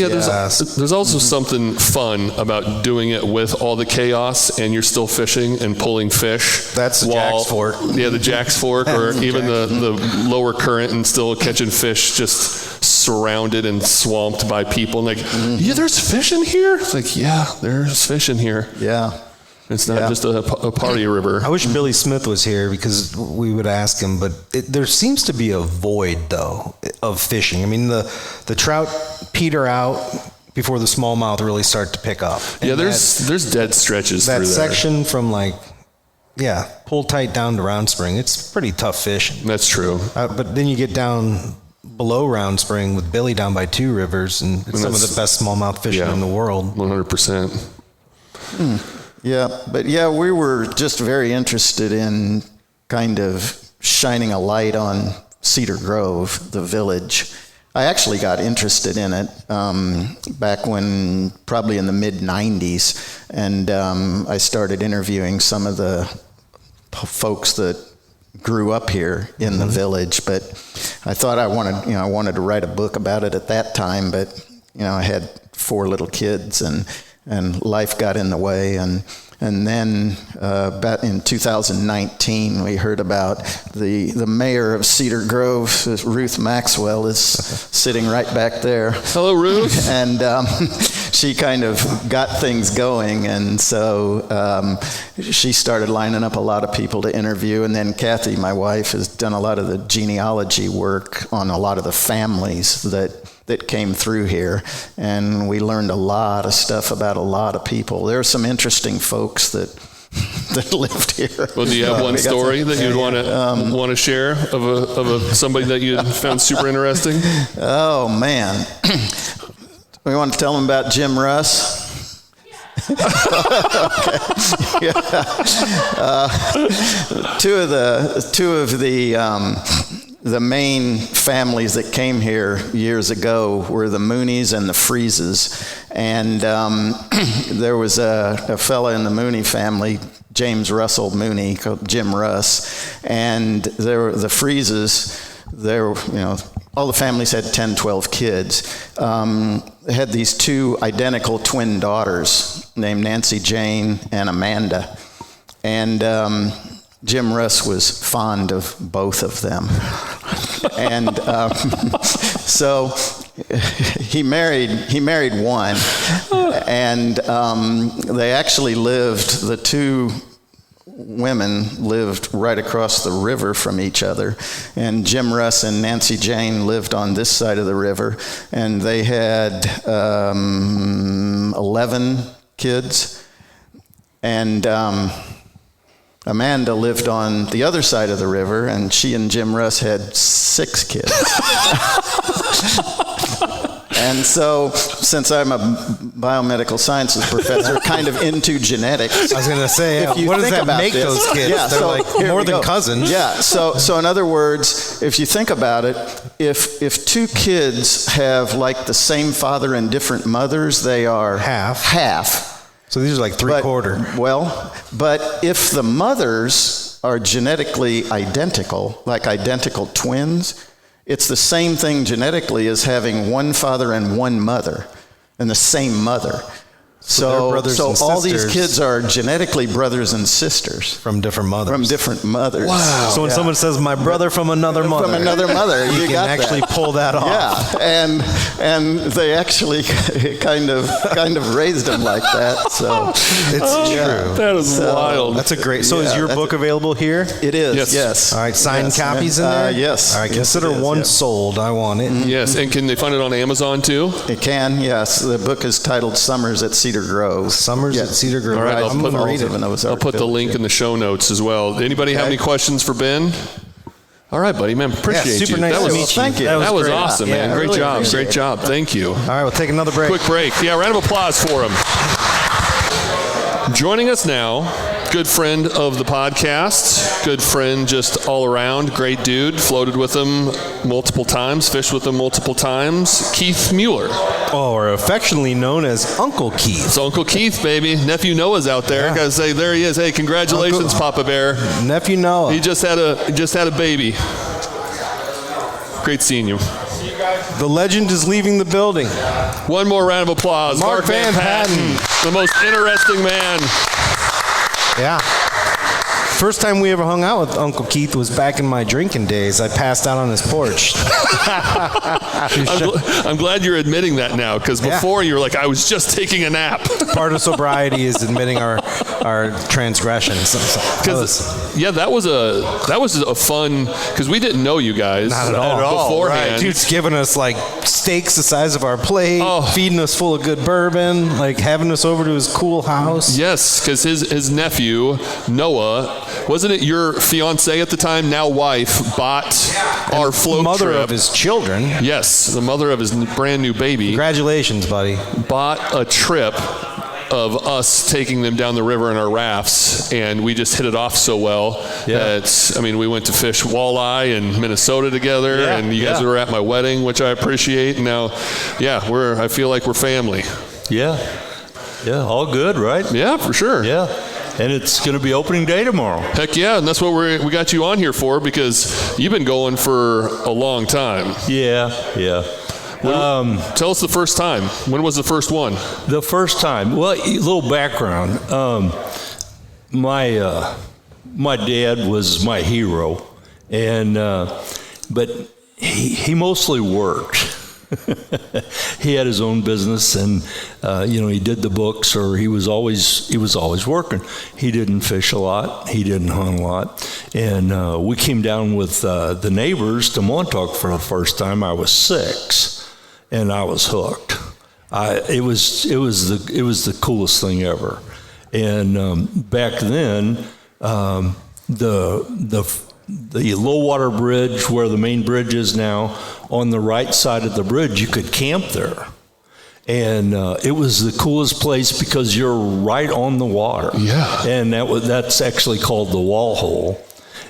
also something fun about doing it with all the chaos, and you're still fishing and pulling fish. That's the Jack's Fork. Yeah, the Jack's Fork, or even the lower current, and still catching fish just surrounded and swamped by people. And there's fish in here? It's like, there's fish in here. Yeah. It's not just a party river. I wish Billy Smith was here because we would ask him, but there seems to be a void, though, of fishing. I mean, the trout peter out before the smallmouth really start to pick up. And there's dead stretches through there. That section from pull tight down to Round Spring, it's pretty tough fishing. That's true. But then you get down below Round Spring with Billy down by Two Rivers, and it's some of the best smallmouth fishing in the world. 100%. Yeah, but we were just very interested in kind of shining a light on Cedar Grove, the village. I actually got interested in it back when, probably in the mid-'90s, and I started interviewing some of the folks that grew up here in the village. But I thought I wanted to write a book about it at that time, but I had 4 little kids, and life got in the way, and then back in 2019, we heard about the mayor of Cedar Grove, Ruth Maxwell, is sitting right back there. Hello, Ruth. And she kind of got things going, and so she started lining up a lot of people to interview. And then Kathy, my wife, has done a lot of the genealogy work on a lot of the families that came through here, and we learned a lot of stuff about a lot of people. There are some interesting folks that lived here. Well, do you have one story that you'd want to share of somebody that you found super interesting? Oh man, we want to tell them about Jim Russ. Okay. Yeah. Two of the main families that came here years ago were the Moonies and the Freezes. And there was a fella in the Mooney family, James Russell Mooney, called Jim Russ. And there were the Freezes. All the families had 10, 12 kids. They had these 2 identical twin daughters named Nancy Jane and Amanda. And Jim Russ was fond of both of them. And so he married one, and they actually the 2 women lived right across the river from each other, and Jim Russ and Nancy Jane lived on this side of the river, and they had 11 kids, and Amanda lived on the other side of the river, and she and Jim Russ had 6 kids. And so, since I'm a biomedical sciences professor, kind of into genetics. I was going to say, what does that make those kids? Yeah, They're like more than cousins. Yeah, so in other words, if you think about it, if 2 kids have like the same father and different mothers, they are half. So these are like 3/4. But if the mothers are genetically identical, like identical twins, it's the same thing genetically as having one father and one mother, and the same mother. So all these kids are genetically brothers and sisters. From different mothers. Wow. So when someone says, my brother from another mother. From another mother. you can actually pull that off. Yeah, and they actually kind of raised him like that. So it's true. That is wild. That's a great. So is your book available here? It is. Yes. All right. Signed copies in there. Yes. All right. Consider one sold. I want it. Yes. And can they find it on Amazon too? It can. Yes. The book is titled Summers at Cedar Grove. At Cedar Grove. All right. I'm going to read it. I'll put the link in the show notes as well. Anybody have any questions for Ben? All right, buddy, man. Appreciate you. Super nice to meet you. Thank you. That was great. awesome, man. Great job. Great job. Thank you. All right, we'll take another break. Quick break. Yeah, round of applause for him. Joining us now, good friend of the podcast, good friend just all around, great dude, floated with him multiple times, fished with him multiple times, Keith Mueller. Or affectionately known as Uncle Keith. It's Uncle Keith, baby. Nephew Noah's out there. Gotta say, there he is. Hey, congratulations, Papa Bear. Nephew Noah. He just had a baby. Great seeing you. The legend is leaving the building. One more round of applause. Mark Van Patten. The most interesting man. Yeah. First time we ever hung out with Uncle Keith was back in my drinking days. I passed out on his porch. I'm glad you're admitting that now, because before you were like, I was just taking a nap. Part of sobriety is admitting our transgressions. That was a fun, because we didn't know you guys. Not at all. Beforehand. Right. Dude's giving us like steaks the size of our plate, feeding us full of good bourbon, like having us over to his cool house. Yes, because his nephew, Noah, wasn't it your fiance at the time, now wife, bought our float mother trip. Of his children. Yes, the mother of his brand new baby. Congratulations, buddy. Bought a trip of us taking them down the river in our rafts, and we just hit it off so well that, I mean, we went to fish walleye in Minnesota together, and you guys were at my wedding, which I appreciate. And now, I feel like we're family. Yeah, all good, right? Yeah, for sure. Yeah, and it's going to be opening day tomorrow. Heck yeah, and that's what we got you on here for, because you've been going for a long time. Yeah. Tell us the first time. When was the first one? The first time. Well, a little background. My dad was my hero, and but he mostly worked. He had his own business, and he did the books, or he was always working. He didn't fish a lot. He didn't hunt a lot, and we came down with the neighbors to Montauk for the first time. I was 6. And I was hooked. It was the coolest thing ever. And back then, the low water bridge, where the main bridge is now, on the right side of the bridge, you could camp there. And it was the coolest place because you're right on the water. Yeah. And that's actually called the Wall Hole.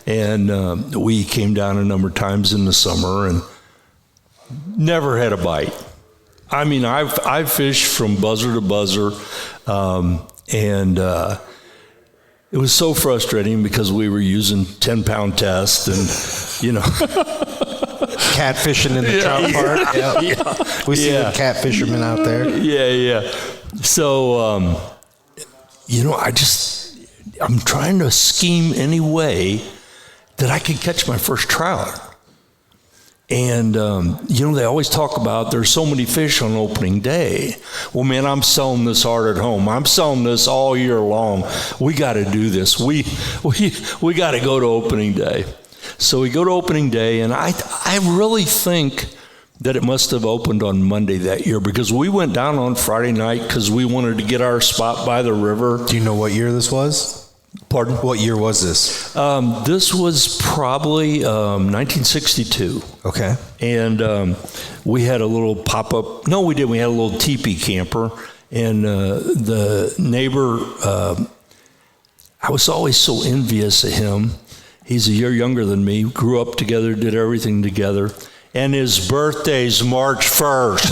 And we came down a number of times in the summer and never had a bite. I mean, I've fished from buzzer to buzzer, and it was so frustrating because we were using 10-pound tests and, Catfishing in the trout park. We see the cat fishermen out there. Yeah. So, I'm trying to scheme any way that I could catch my first trout. And, they always talk about there's so many fish on opening day. Well, man, I'm selling this hard at home. I'm selling this all year long. We got to do this. We got to go to opening day. So we go to opening day, and I really think that it must have opened on Monday that year, because we went down on Friday night because we wanted to get our spot by the river. Do you know what year this was? Pardon? What year was this? This was probably 1962. Okay. And we had a little pop-up. No, we didn't. We had a little teepee camper. And the neighbor, I was always so envious of him. He's a year younger than me. Grew up together, did everything together. And his birthday's March 1st.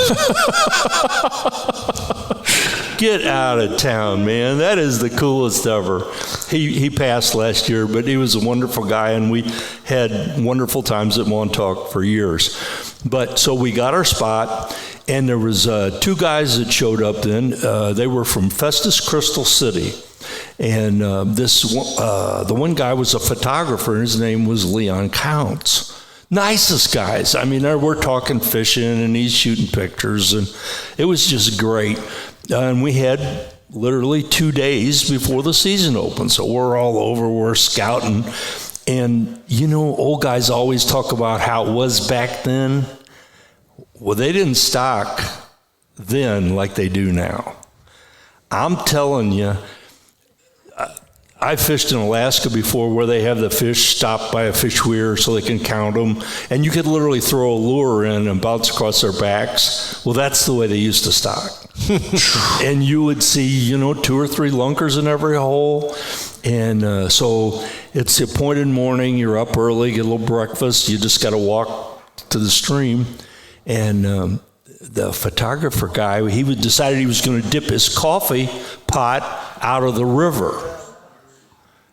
Get out of town, man. That is the coolest ever. He passed last year, but he was a wonderful guy, and we had wonderful times at Montauk for years. But so we got our spot, and there was 2 guys that showed up then. They were from Festus Crystal City. And the one guy was a photographer, and his name was Leon Counts. Nicest guys. I mean, we're talking fishing, and he's shooting pictures, and it was just great. And we had literally 2 days before the season opened, so we're all over, we're scouting. And, old guys always talk about how it was back then. Well, they didn't stock then like they do now. I'm telling you, I fished in Alaska before, where they have the fish stopped by a fish weir so they can count them. And you could literally throw a lure in and bounce across their backs. Well, that's the way they used to stock. And you would see, 2 or 3 lunkers in every hole. And so it's the appointed morning. You're up early, get a little breakfast. You just got to walk to the stream. And the photographer guy, he decided he was going to dip his coffee pot out of the river.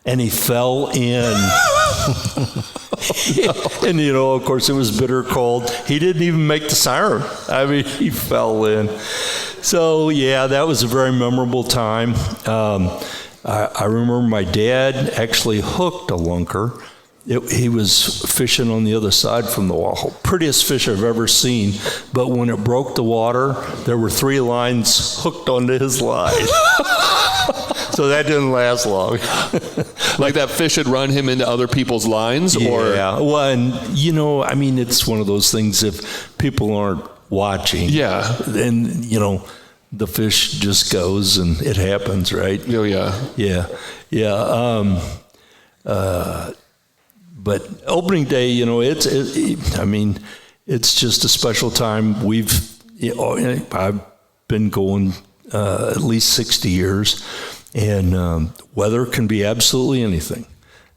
And he fell in. And, of course, it was bitter cold. He didn't even make the siren. I mean, he fell in. So, yeah, that was a very memorable time. I remember my dad actually hooked a lunker. He was fishing on the other side from the wall. Prettiest fish I've ever seen. But when it broke the water, there were 3 lines hooked onto his line. So that didn't last long. Like that fish had run him into other people's lines? Yeah. Well, and, it's one of those things, if people aren't watching, then, the fish just goes and it happens, right? Oh, yeah. Yeah. But opening day, it's just a special time. I've been going at least 60 years, and weather can be absolutely anything.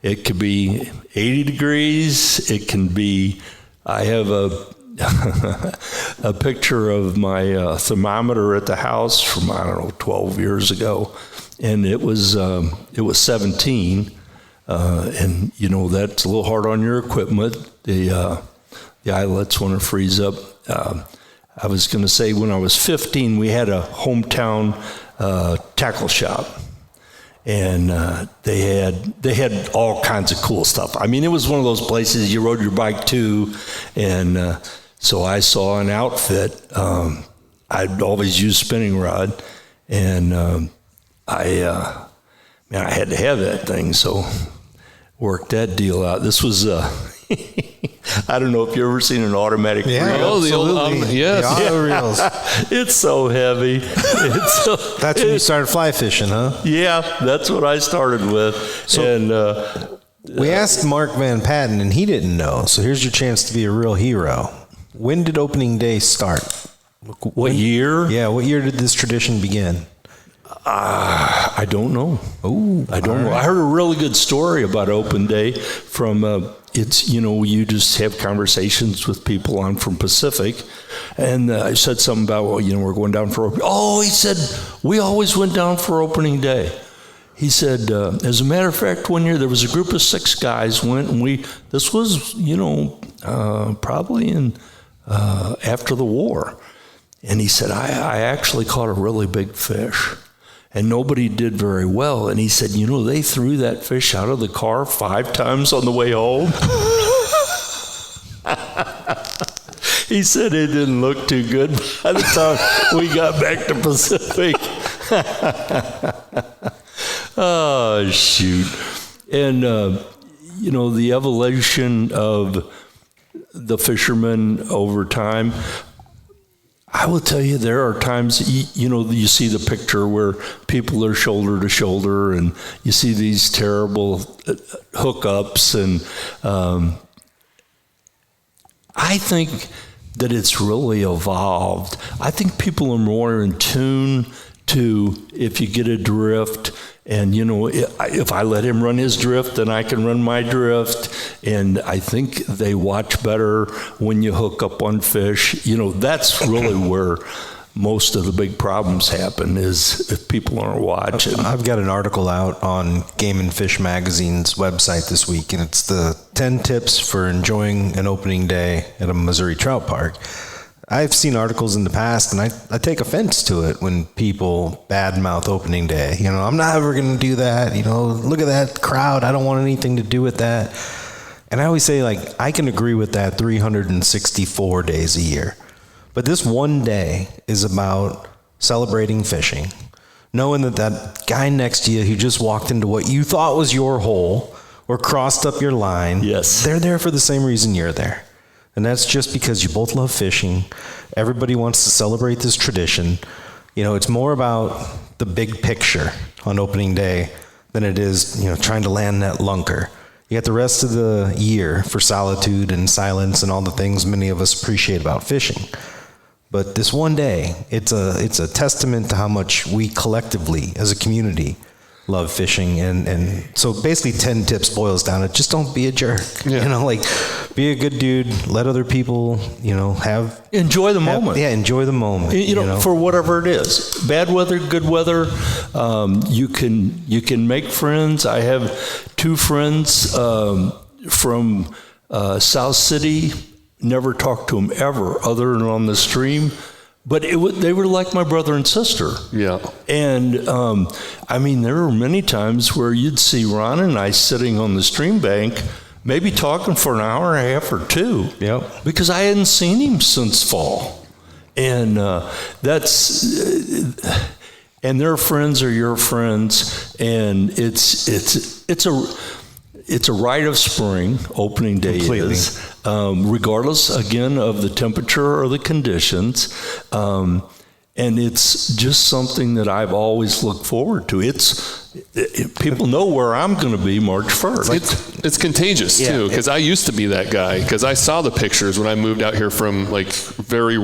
It could be 80 degrees. It can be, I have a picture of my thermometer at the house from, 12 years ago, and it was 17, and that's a little hard on your equipment. The eyelets want to freeze up. I was going to say, when I was 15, we had a hometown tackle shop. And they had all kinds of cool stuff. I mean, it was one of those places you rode your bike to, and so I saw an outfit. I'd always use spinning rod, and I had to have that thing, so worked that deal out. This was I don't know if you've ever seen an automatic reel. Oh, the old, yes. The auto reels. It's so heavy. That's when you started fly fishing, huh? Yeah, that's what I started with. We asked Mark Van Patten, and he didn't know. So here's your chance to be a real hero. When did opening day start? What year? Yeah, what year did this tradition begin? I don't know. I don't know. I heard a really good story about open day from, you just have conversations with people on from Pacific. And I said something about, we're going down for opening. Oh, he said, we always went down for opening day. He said, as a matter of fact, one year there was a group of 6 guys went, and this was, probably in after the war. And he said, I actually caught a really big fish. And nobody did very well. And he said, they threw that fish out of the car 5 times on the way home. He said it didn't look too good by the time we got back to Pacific. Oh, shoot. And, the evolution of the fishermen over time, I will tell you, there are times, you see the picture where people are shoulder to shoulder, and you see these terrible hookups, and I think that it's really evolved. I think people are more in tune to, if you get a drift, and if I let him run his drift, then I can run my drift. And I think they watch better when you hook up on fish. That's really where most of the big problems happen, is if people aren't watching. I've got an article out on Game and Fish Magazine's website this week, and it's the 10 tips for enjoying an opening day at a Missouri trout park. I've seen articles in the past, and I take offense to it when people badmouth opening day. I'm not ever going to do that. Look at that crowd. I don't want anything to do with that. And I always say, I can agree with that 364 days a year. But this one day is about celebrating fishing, knowing that guy next to you who just walked into what you thought was your hole or crossed up your line, yes, they're there for the same reason you're there. And that's just because you both love fishing. Everybody wants to celebrate this tradition. It's more about the big picture on opening day than it is, trying to land that lunker. You got the rest of the year for solitude and silence and all the things many of us appreciate about fishing. But this one day, it's a testament to how much we collectively, as a community, love fishing. And so basically 10 tips boils down to just don't be a jerk. Yeah. Be a good dude, let other people, enjoy the moment. Yeah, enjoy the moment. For whatever it is. Bad weather, good weather, you can make friends. I have 2 friends from South City. Never talked to them ever other than on the stream. But they were like my brother and sister. Yeah. And, there were many times where you'd see Ron and I sitting on the stream bank, maybe talking for an hour and a half or 2. Yep. Because I hadn't seen him since fall. And and their friends are your friends. And it's a rite of spring, opening day Completely. is, regardless, again, of the temperature or the conditions. And it's just something that I've always looked forward to. It's People know where I'm going to be March 1st. It's contagious too, because I used to be that guy, because I saw the pictures when I moved out here from like very,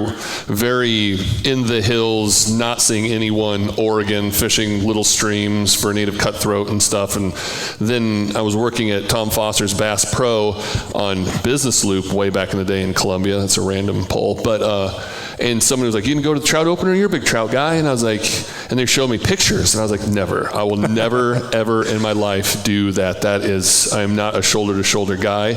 very in the hills, not seeing anyone, Oregon, fishing little streams for native cutthroat and stuff. And then I was working at Tom Foster's Bass Pro on Business Loop way back in the day in Columbia. That's a random poll. But, and somebody was like, you can go to the trout opener, you're a big trout guy. And I was like, and they showed me pictures, and I was like, never. I will never, ever in my life do that. I am not a shoulder-to-shoulder guy.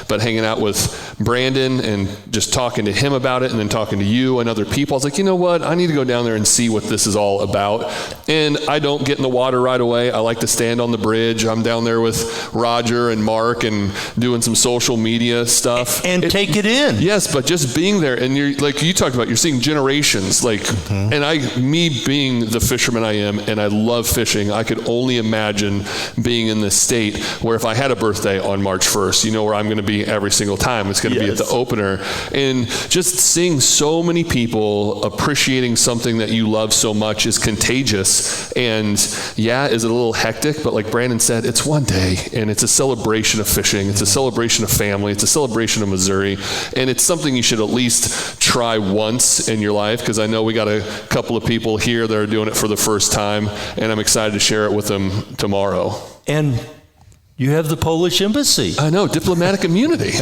But hanging out with Brandon and just talking to him about it, and then talking to you and other people, I was like, you know what? I need to go down there and see what this is all about. And I don't get in the water right away. I like to stand on the bridge. I'm down there with Roger and Mark and doing some social media stuff. And take it in. Yes, but just being there, and you're like you talked about, you're seeing generations, like, and me being the fisherman I am, and I love fishing, I could only imagine being in this state where if I had a birthday on March 1st, you know where I'm going to be every single time. It's going to be at the opener. And just seeing so many people appreciating something that you love so much is contagious. And is it a little hectic? But like Brandon said, it's one day, and it's a celebration of fishing. It's a celebration of family. It's a celebration of Missouri. And it's something you should at least try once in your life, because I know we got a couple of people here that are doing it for the first time, and I'm excited to share it with them tomorrow. And you have the Polish embassy. I know, diplomatic immunity.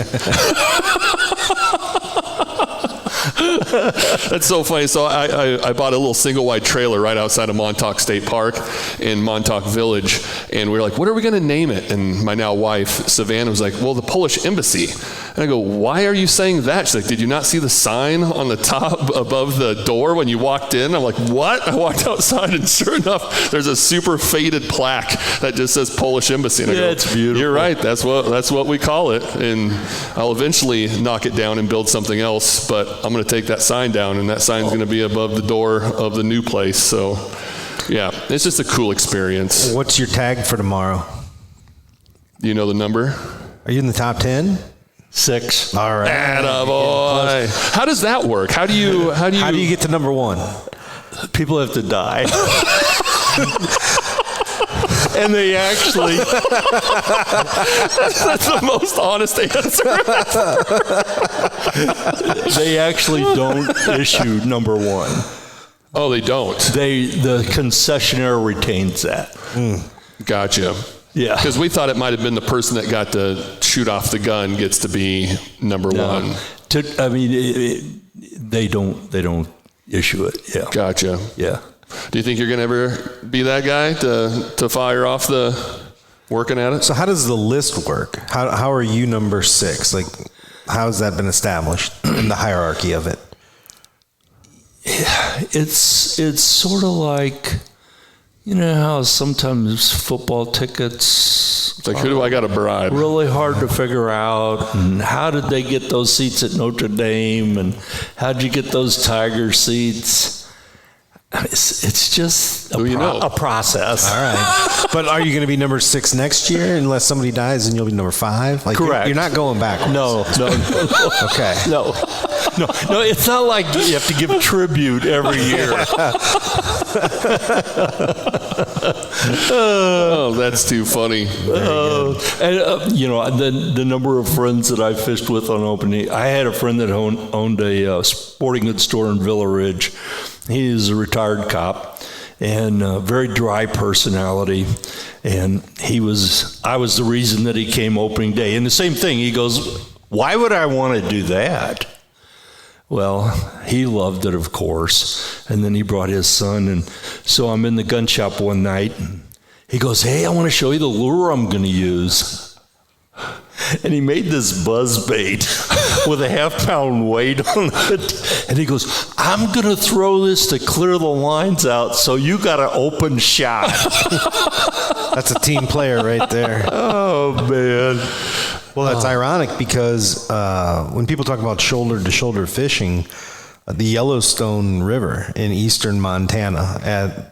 That's so funny. So I bought a little single wide trailer right outside of Montauk State Park in Montauk Village, and we were like, what are we going to name it? And my now wife, Savannah, was like, well, the Polish Embassy. And I go, why are you saying that? She's like, did you not see the sign on the top above the door when you walked in? I'm like, what? I walked outside, and sure enough, there's a super faded plaque that just says Polish Embassy. And I go, it's beautiful. You're right. That's what we call it. And I'll eventually knock it down and build something else, but I'm going to take that sign down, and that sign's going to be above the door of the new place. So, yeah, it's just a cool experience. What's your tag for tomorrow? Do you know the number? Are you in the top 10? 6. All right. Attaboy. How does that work? How do you get to number 1? People have to die. And they actually... That's the most honest answer. They actually don't issue number 1. Oh, they don't? The concessionaire retains that. Gotcha. Yeah. Because we thought it might have been the person that got to shoot off the gun gets to be number 1. They don't issue it. Yeah. Gotcha. Yeah. Do you think you're going to ever be that guy to fire off the working at it? So how does the list work? How are you number 6? Like, how has that been established in the hierarchy of it? Yeah, it's sort of like, you know how sometimes football tickets like, who do I got to bribe? Really hard to figure out. And how did they get those seats at Notre Dame? And how did you get those Tiger seats? It's just a process. All right. But are you going to be number 6 next year unless somebody dies and you'll be number 5? Like, correct. You're not going backwards. No. Okay. No, it's not like you have to give tribute every year. Oh, that's too funny. The number of friends that I fished with on opening. I had a friend that owned a sporting goods store in Villa Ridge. He is a retired cop and a very dry personality. And I was the reason that he came opening day. And the same thing, he goes, why would I want to do that? Well, he loved it, of course. And then he brought his son. And so I'm in the gun shop one night. And he goes, hey, I want to show you the lure I'm going to use. And he made this buzz bait with a half-pound weight on it. And he goes, I'm going to throw this to clear the lines out, so you got an open shot. That's a team player right there. Oh, man. Well, that's ironic because when people talk about shoulder-to-shoulder fishing, the Yellowstone River in eastern Montana at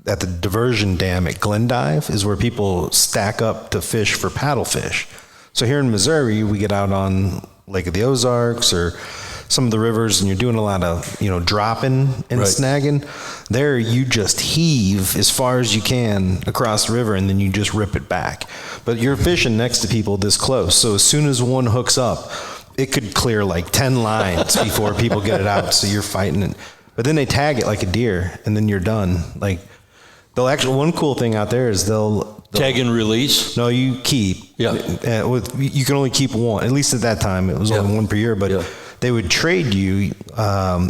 the diversion dam at Glendive is where people stack up to fish for paddlefish. So here in Missouri, we get out on Lake of the Ozarks or some of the rivers and you're doing a lot of, dropping and snagging, there you just heave as far as you can across the river and then you just rip it back. But you're fishing next to people this close. So as soon as one hooks up, it could clear like 10 lines before people get it out. So you're fighting it. But then they tag it like a deer and then you're done. Like they'll actually, one cool thing out there is they'll tag and release? No, you keep. Yeah. You can only keep one. At least at that time, it was only one per year. But they would trade you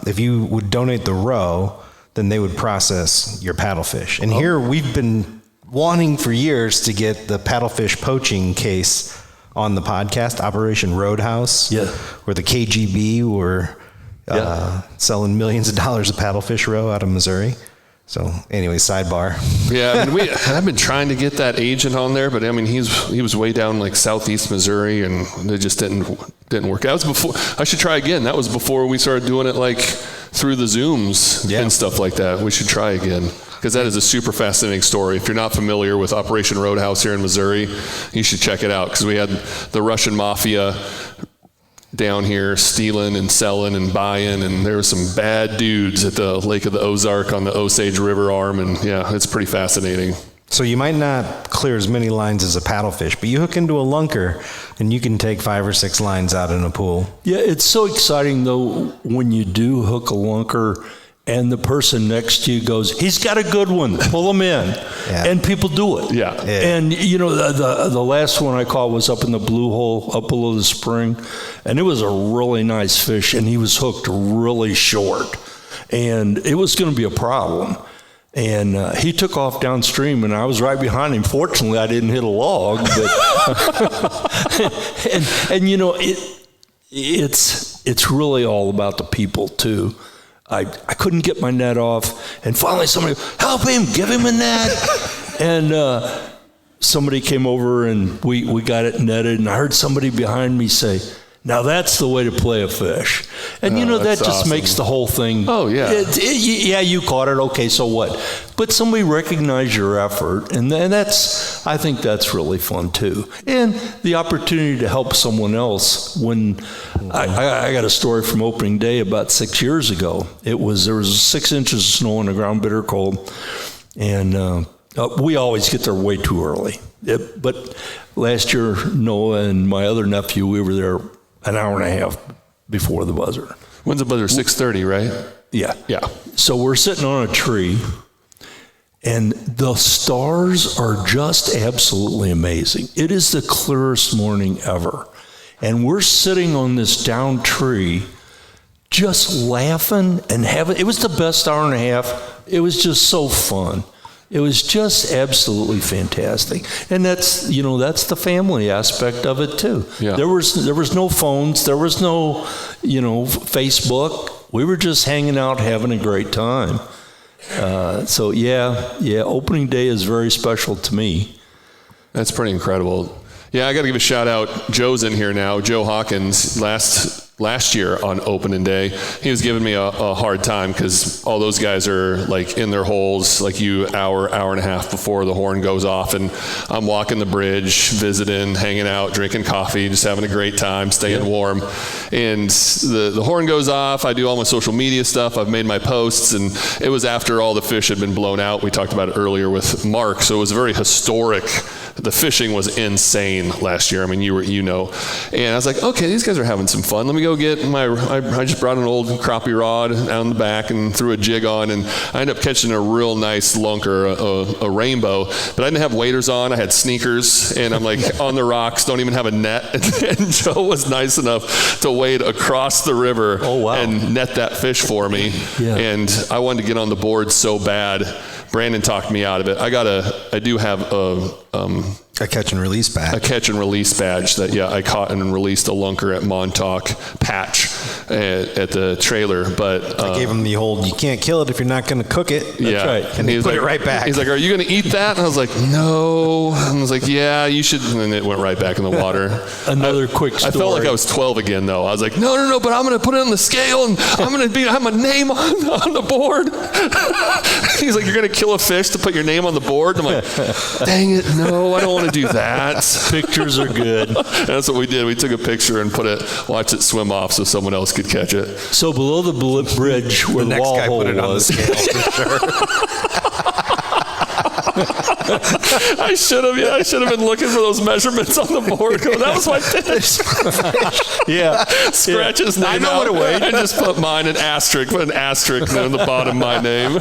if you would donate the row. Then they would process your paddlefish. And here we've been wanting for years to get the paddlefish poaching case on the podcast, Operation Roadhouse, where the KGB were selling millions of dollars of paddlefish roe out of Missouri. So anyway, sidebar. Yeah, I mean, I've been trying to get that agent on there, but I mean, he was way down like southeast Missouri, and it just didn't work. That was before. I should try again. That was before we started doing it like through the Zooms and stuff like that. We should try again because that is a super fascinating story. If you're not familiar with Operation Roadhouse here in Missouri, you should check it out because we had the Russian mafia down here stealing and selling and buying, and there were some bad dudes at the Lake of the Ozark on the Osage River arm, and it's pretty fascinating. So you might not clear as many lines as a paddlefish, but you hook into a lunker and you can take 5 or 6 lines out in a pool. Yeah, it's so exciting though when you do hook a lunker and the person next to you goes, he's got a good one, pull him in. And people do it. Yeah. And, the last one I caught was up in the Blue Hole, up below the spring. And it was a really nice fish, and he was hooked really short. And it was going to be a problem. And he took off downstream, and I was right behind him. Fortunately, I didn't hit a log. But it's really all about the people, too. I couldn't get my net off, and finally somebody, help him, give him a net. And somebody came over, and we got it netted, and I heard somebody behind me say, now that's the way to play a fish. And that just awesome. makes the whole thing. Oh, yeah. You caught it, okay, so what? But somebody recognized your effort, and I think that's really fun too. And the opportunity to help someone else when I got a story from opening day about 6 years ago. There was 6 inches of snow on the ground, bitter cold, and we always get there way too early. But last year, Noah and my other nephew, we were there an hour and a half before the buzzer. When's the buzzer? 6:30, right? Yeah. Yeah. So we're sitting on a tree, and the stars are just absolutely amazing. It is the clearest morning ever. And we're sitting on this down tree, just laughing and it was the best hour and a half. It was just so fun. It was just absolutely fantastic. And that's the family aspect of it too. Yeah. There was no phones, there was no, Facebook. We were just hanging out, having a great time. Opening day is very special to me. That's pretty incredible. Yeah, I got to give a shout out. Joe's in here now. Joe Hawkins, last year on opening day, he was giving me a hard time because all those guys are like in their holes like hour and a half before the horn goes off, and I'm walking the bridge, visiting, hanging out, drinking coffee, just having a great time, staying warm. And the horn goes off. I do all my social media stuff. I've made my posts, and it was after all the fish had been blown out. We talked about it earlier with Mark, so it was very historic. The fishing was insane last year. I mean, and I was like, okay, these guys are having some fun. Let me go get I just brought an old crappie rod out in the back and threw a jig on, and I ended up catching a real nice lunker, a rainbow, but I didn't have waders on. I had sneakers, and I'm like on the rocks, don't even have a net. And Joe was nice enough to wade across the river and net that fish for me. Yeah. And I wanted to get on the board so bad. Brandon talked me out of it. I do have a catch and release badge. A catch and release badge that, I caught and released a lunker at Montauk Patch at the trailer. But I gave him the old, you can't kill it if you're not going to cook it. That's right. And he put it right back. He's like, are you going to eat that? And I was like, no. And I was like, yeah, you should. And then it went right back in the water. Another quick story. I felt like I was 12 again, though. I was like, no, but I'm going to put it on the scale, and I'm going to have my name on the board. He's like, you're going to kill a fish to put your name on the board? And I'm like, dang it, no, I don't want to do that. Pictures are good. And that's what we did. We took a picture and watched it swim off so someone else else could catch it. So below the bridge where the Next wall guy hole put it on the was. scale for sure. I should have been looking for those measurements on the board. That was my fish. Yeah. Scratch his name I know out what it weighed. and just put mine an asterisk. Put an asterisk on the bottom of my name.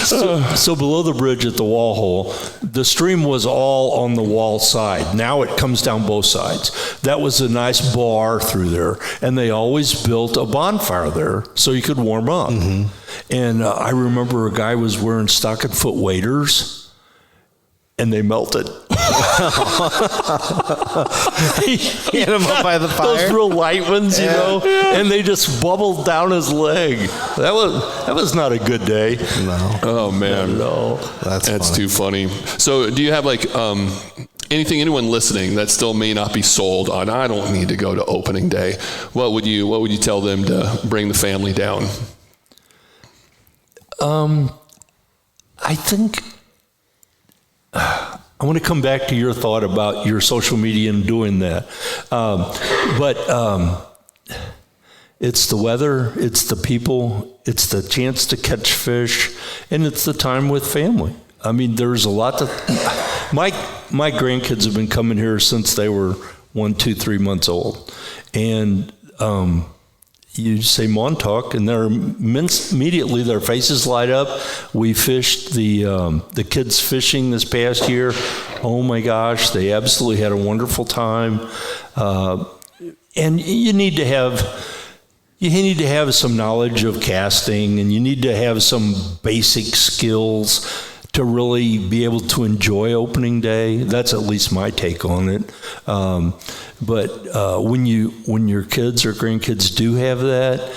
So below the bridge at the wall hole, the stream was all on the wall side. Now it comes down both sides. That was a nice bar through there, and they always built a bonfire there so you could warm up. Mm-hmm. And I remember a guy was wearing stocking foot waders, and they melted. He Get him up by the fire. Those real light ones, you know, and they just bubbled down his leg. That was not a good day. No. Oh man, No. That's funny. too funny. So, do you have like anyone listening that still may not be sold on? I don't need to go to opening day. What would you tell them to bring the family down? I think I want to come back to your thought about your social media and doing that. But it's the weather, it's the people, it's the chance to catch fish, and it's the time with family. I mean, there's a lot to... My grandkids have been coming here since they were 1, 2, 3 months old. And you say Montauk, and they're immediately their faces light up. We fished the kids fishing this past year. Oh my gosh, they absolutely had a wonderful time. And you need to have some knowledge of casting, and you need to have some basic skills to really be able to enjoy opening day. That's at least my take on it. But when your kids or grandkids do have that,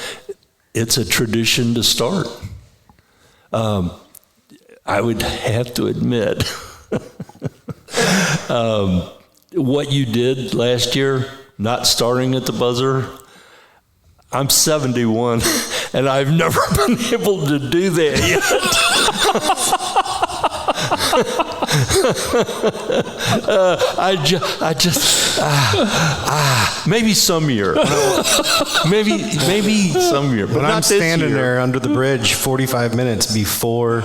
it's a tradition to start. I would have to admit, what you did last year, not starting at the buzzer, I'm 71, and I've never been able to do that yet. Maybe some year. Maybe some year. But When not I'm this standing year. there under the bridge 45 minutes before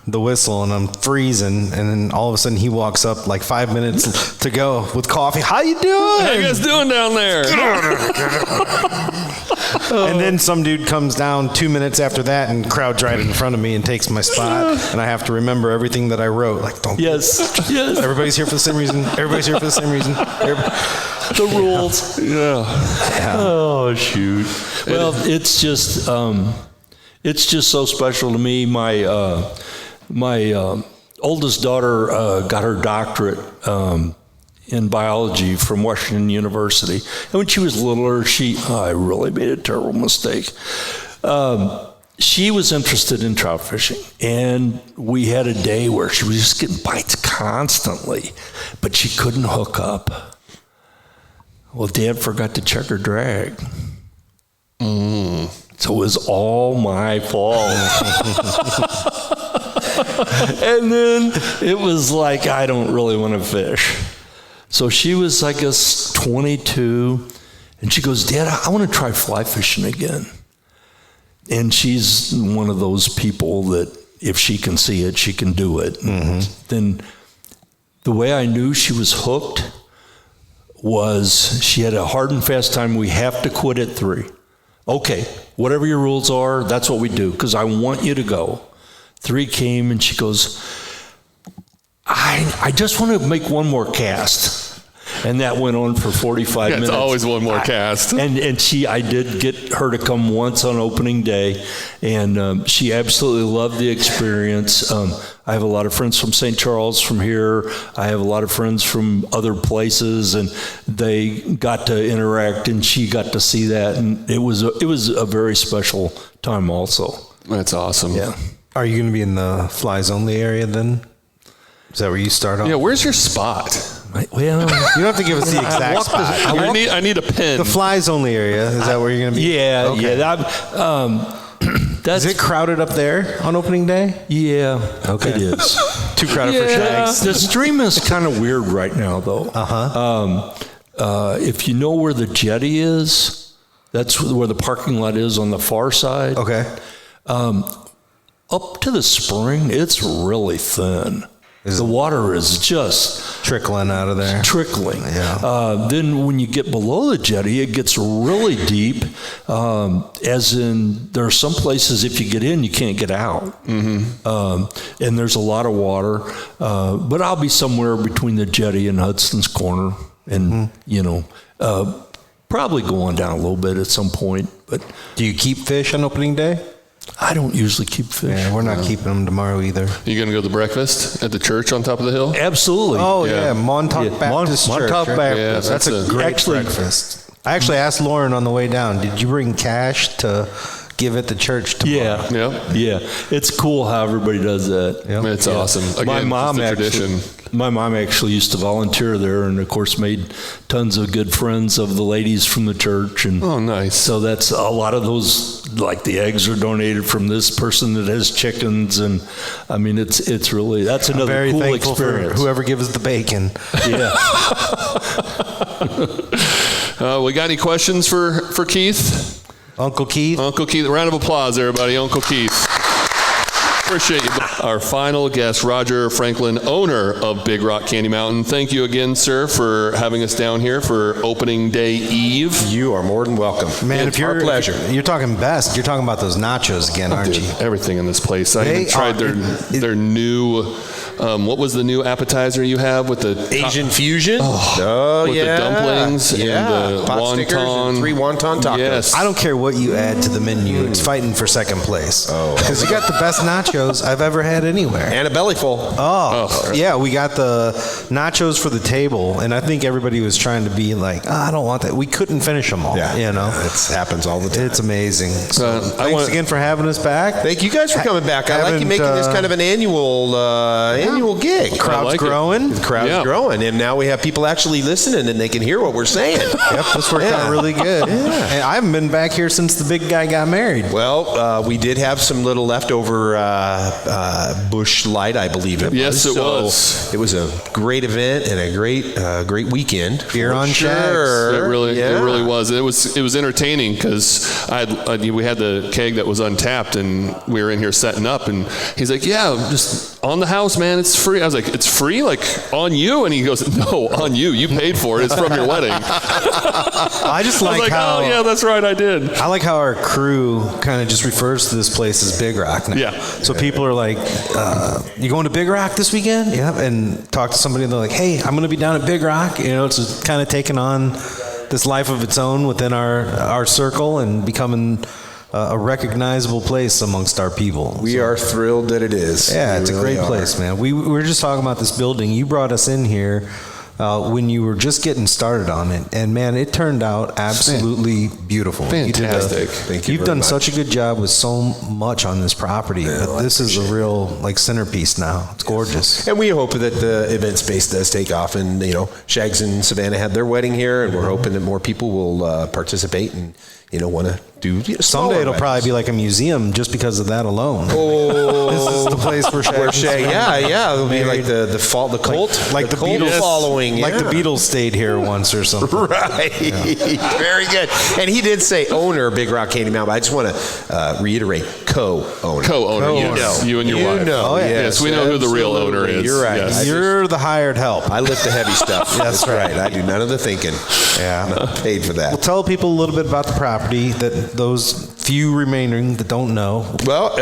the whistle and I'm freezing, and then all of a sudden he walks up like 5 minutes to go with coffee. How you doing? How you guys doing down there? And then some dude comes down 2 minutes after that and crowds right in front of me and takes my spot, and I have to remember everything that I wrote. Like, don't. Yes. Everybody's here for the same reason. Everybody's here for the same reason. The rules. Yeah. Oh shoot. Well, it's just so special to me. My oldest daughter got her doctorate in biology from Washington University. And when she was littler, I really made a terrible mistake. She was interested in trout fishing, and we had a day where she was just getting bites constantly, but she couldn't hook up. Well, Dad forgot to check her drag. So it was all my fault. And then it was like, I don't really want to fish. So she was, I guess, 22, and she goes, Dad, I want to try fly fishing again. And she's one of those people that if she can see it, she can do it. Mm-hmm. Then the way I knew she was hooked was she had a hard and fast time. We have to quit at 3. Okay, whatever your rules are, that's what we do, because I want you to go. 3 came, and she goes, I just want to make one more cast. And that went on for 45 minutes. It's always one more cast. And I did get her to come once on opening day, and she absolutely loved the experience. I have a lot of friends from St. Charles from here. I have a lot of friends from other places, and they got to interact, and she got to see that, and it was a very special time also. That's awesome. Yeah. Are you going to be in the flies only area then? Is that where you start off? Yeah, where's your spot? Well, You don't have to give us the exact spot. I need a pin. The flies only area, is that where you're going to be? yeah, Okay. yeah. That's Is it crowded up there on opening day? yeah. Okay. It is. Too crowded for shags? The stream is kind of weird right now, though. if you know where the jetty is, that's where the parking lot is on the far side. Okay. Up to the spring, it's really thin. The water is just Trickling out of there. trickling. Yeah. Then when you get below the jetty, it gets really deep. As in, there are some places if you get in, you can't get out. Mm-hmm. And there's a lot of water. But I'll be somewhere between the jetty and Hudson's Corner, and probably going down a little bit at some point. But Do you keep fish on opening day? I don't usually keep fish. Yeah, we're not keeping them tomorrow either. You going to go to breakfast at the church on top of the hill? Absolutely. Oh, Yeah. yeah. Montauk Baptist Church. Montauk right? Baptist. Yeah, That's a great Actually- breakfast. I actually asked Lauren on the way down, did you bring cash to give at the church tomorrow? Yep. Yeah. It's cool how everybody does that. Yep. It's awesome. Again, my mom just a actually, tradition. my mom actually used to volunteer there, and of course made tons of good friends of the ladies from the church. And Oh, nice. so that's a lot of those. Like the eggs are donated from this person that has chickens, and I mean it's really that's another Very cool thankful experience. for whoever gives the bacon. Yeah. We got any questions for Keith? Uncle Keith. Uncle Keith, a round of applause, everybody. Uncle Keith. Appreciate you. Our final guest, Roger Franklin, owner of Big Rock Candy Mountain. Thank you again, sir, for having us down here for opening day eve. You are more than welcome. Man, It's if you're our pleasure. You're talking best. You're talking about those nachos again, aren't Dude, you? everything in this place. I They even tried are- their new. What was the new appetizer you have with the Asian fusion. Oh, with yeah. the dumplings and the Pot stickers wonton. and 3 wonton tacos. Yes. I don't care what you add to the menu. It's fighting for second place. Oh. Because you got the best nachos I've ever had anywhere. And a belly full. Oh, yeah, we got the nachos for the table, and I think everybody was trying to be like, I don't want that. We couldn't finish them all, you know? It happens all the time. It's amazing. So I thanks want- again for having us back. Thank you guys for coming back. I like you haven't, making this kind of an annual gig. Crowd's like it. growing. The crowd's Yeah. growing, and now we have people actually listening, and they can hear what we're saying. Yep, this worked out really good. And I haven't been back here since the big guy got married. Well, we did have some little leftover bush light, I believe it was. Yes, it So was. It was a great event and a great weekend. Beer for on sure. shacks. It really Yeah. was. It was entertaining because we had the keg that was untapped, and we were in here setting up, and he's like, "Yeah, just on the house, man. It's free." I was like, "It's free, like on you?" And he goes, "No, on you. You paid for it. It's from your wedding." I just I like, was like, how "Oh yeah, that's right, I did." I like how our crew kind of just refers to this place as Big Rock now. Yeah. So people are like, "You going to Big Rock this weekend?" Yeah. And talk to somebody and they're like, "Hey, I'm going to be down at Big Rock." You know, it's kind of taking on this life of its own within our circle and becoming a recognizable place amongst our people. We are thrilled that it is. Yeah, We it's a really great are. place, man. We were just talking about this building. You brought us in here when you were just getting started on it, and man, it turned out absolutely beautiful. Fantastic. Thank you You've very done much. such a good job with so much on this property, but this is a real centerpiece now. It's gorgeous. And we hope that the event space does take off. And, Shags and Savannah had their wedding here, and we're hoping that more people will participate and, want to do Someday it'll probably be like a museum just because of that alone. Oh, This is the place where Shay, yeah, it'll be like the cult, like the cult Beatles following, like the yeah. Beatles stayed here once or something. Right. Very good. And he did say owner of Big Rock Candy Mountain, but I just want to reiterate Co-owner. co-owner. Yes. You and your wife. know. Oh, yeah. Yes, we know who the real owner absolutely. is. You're right. Yes. You're the hired help. I lift the heavy stuff. That's right. I do none of the thinking. Yeah. I'm not paid for that. Well, tell people a little bit about the property that those few remaining that don't know. Well,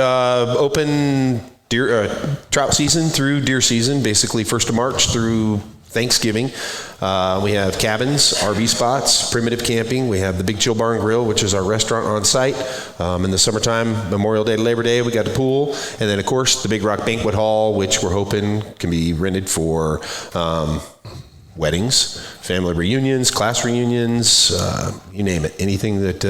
open trout season through deer season, basically 1st of March through Thanksgiving. We have cabins, RV spots, primitive camping. We have the Big Chill Bar and Grill, which is our restaurant on site. In the summertime, Memorial Day to Labor Day, we got the pool. And then, of course, the Big Rock Banquet Hall, which we're hoping can be rented for weddings, family reunions, class reunions, you name it. Anything that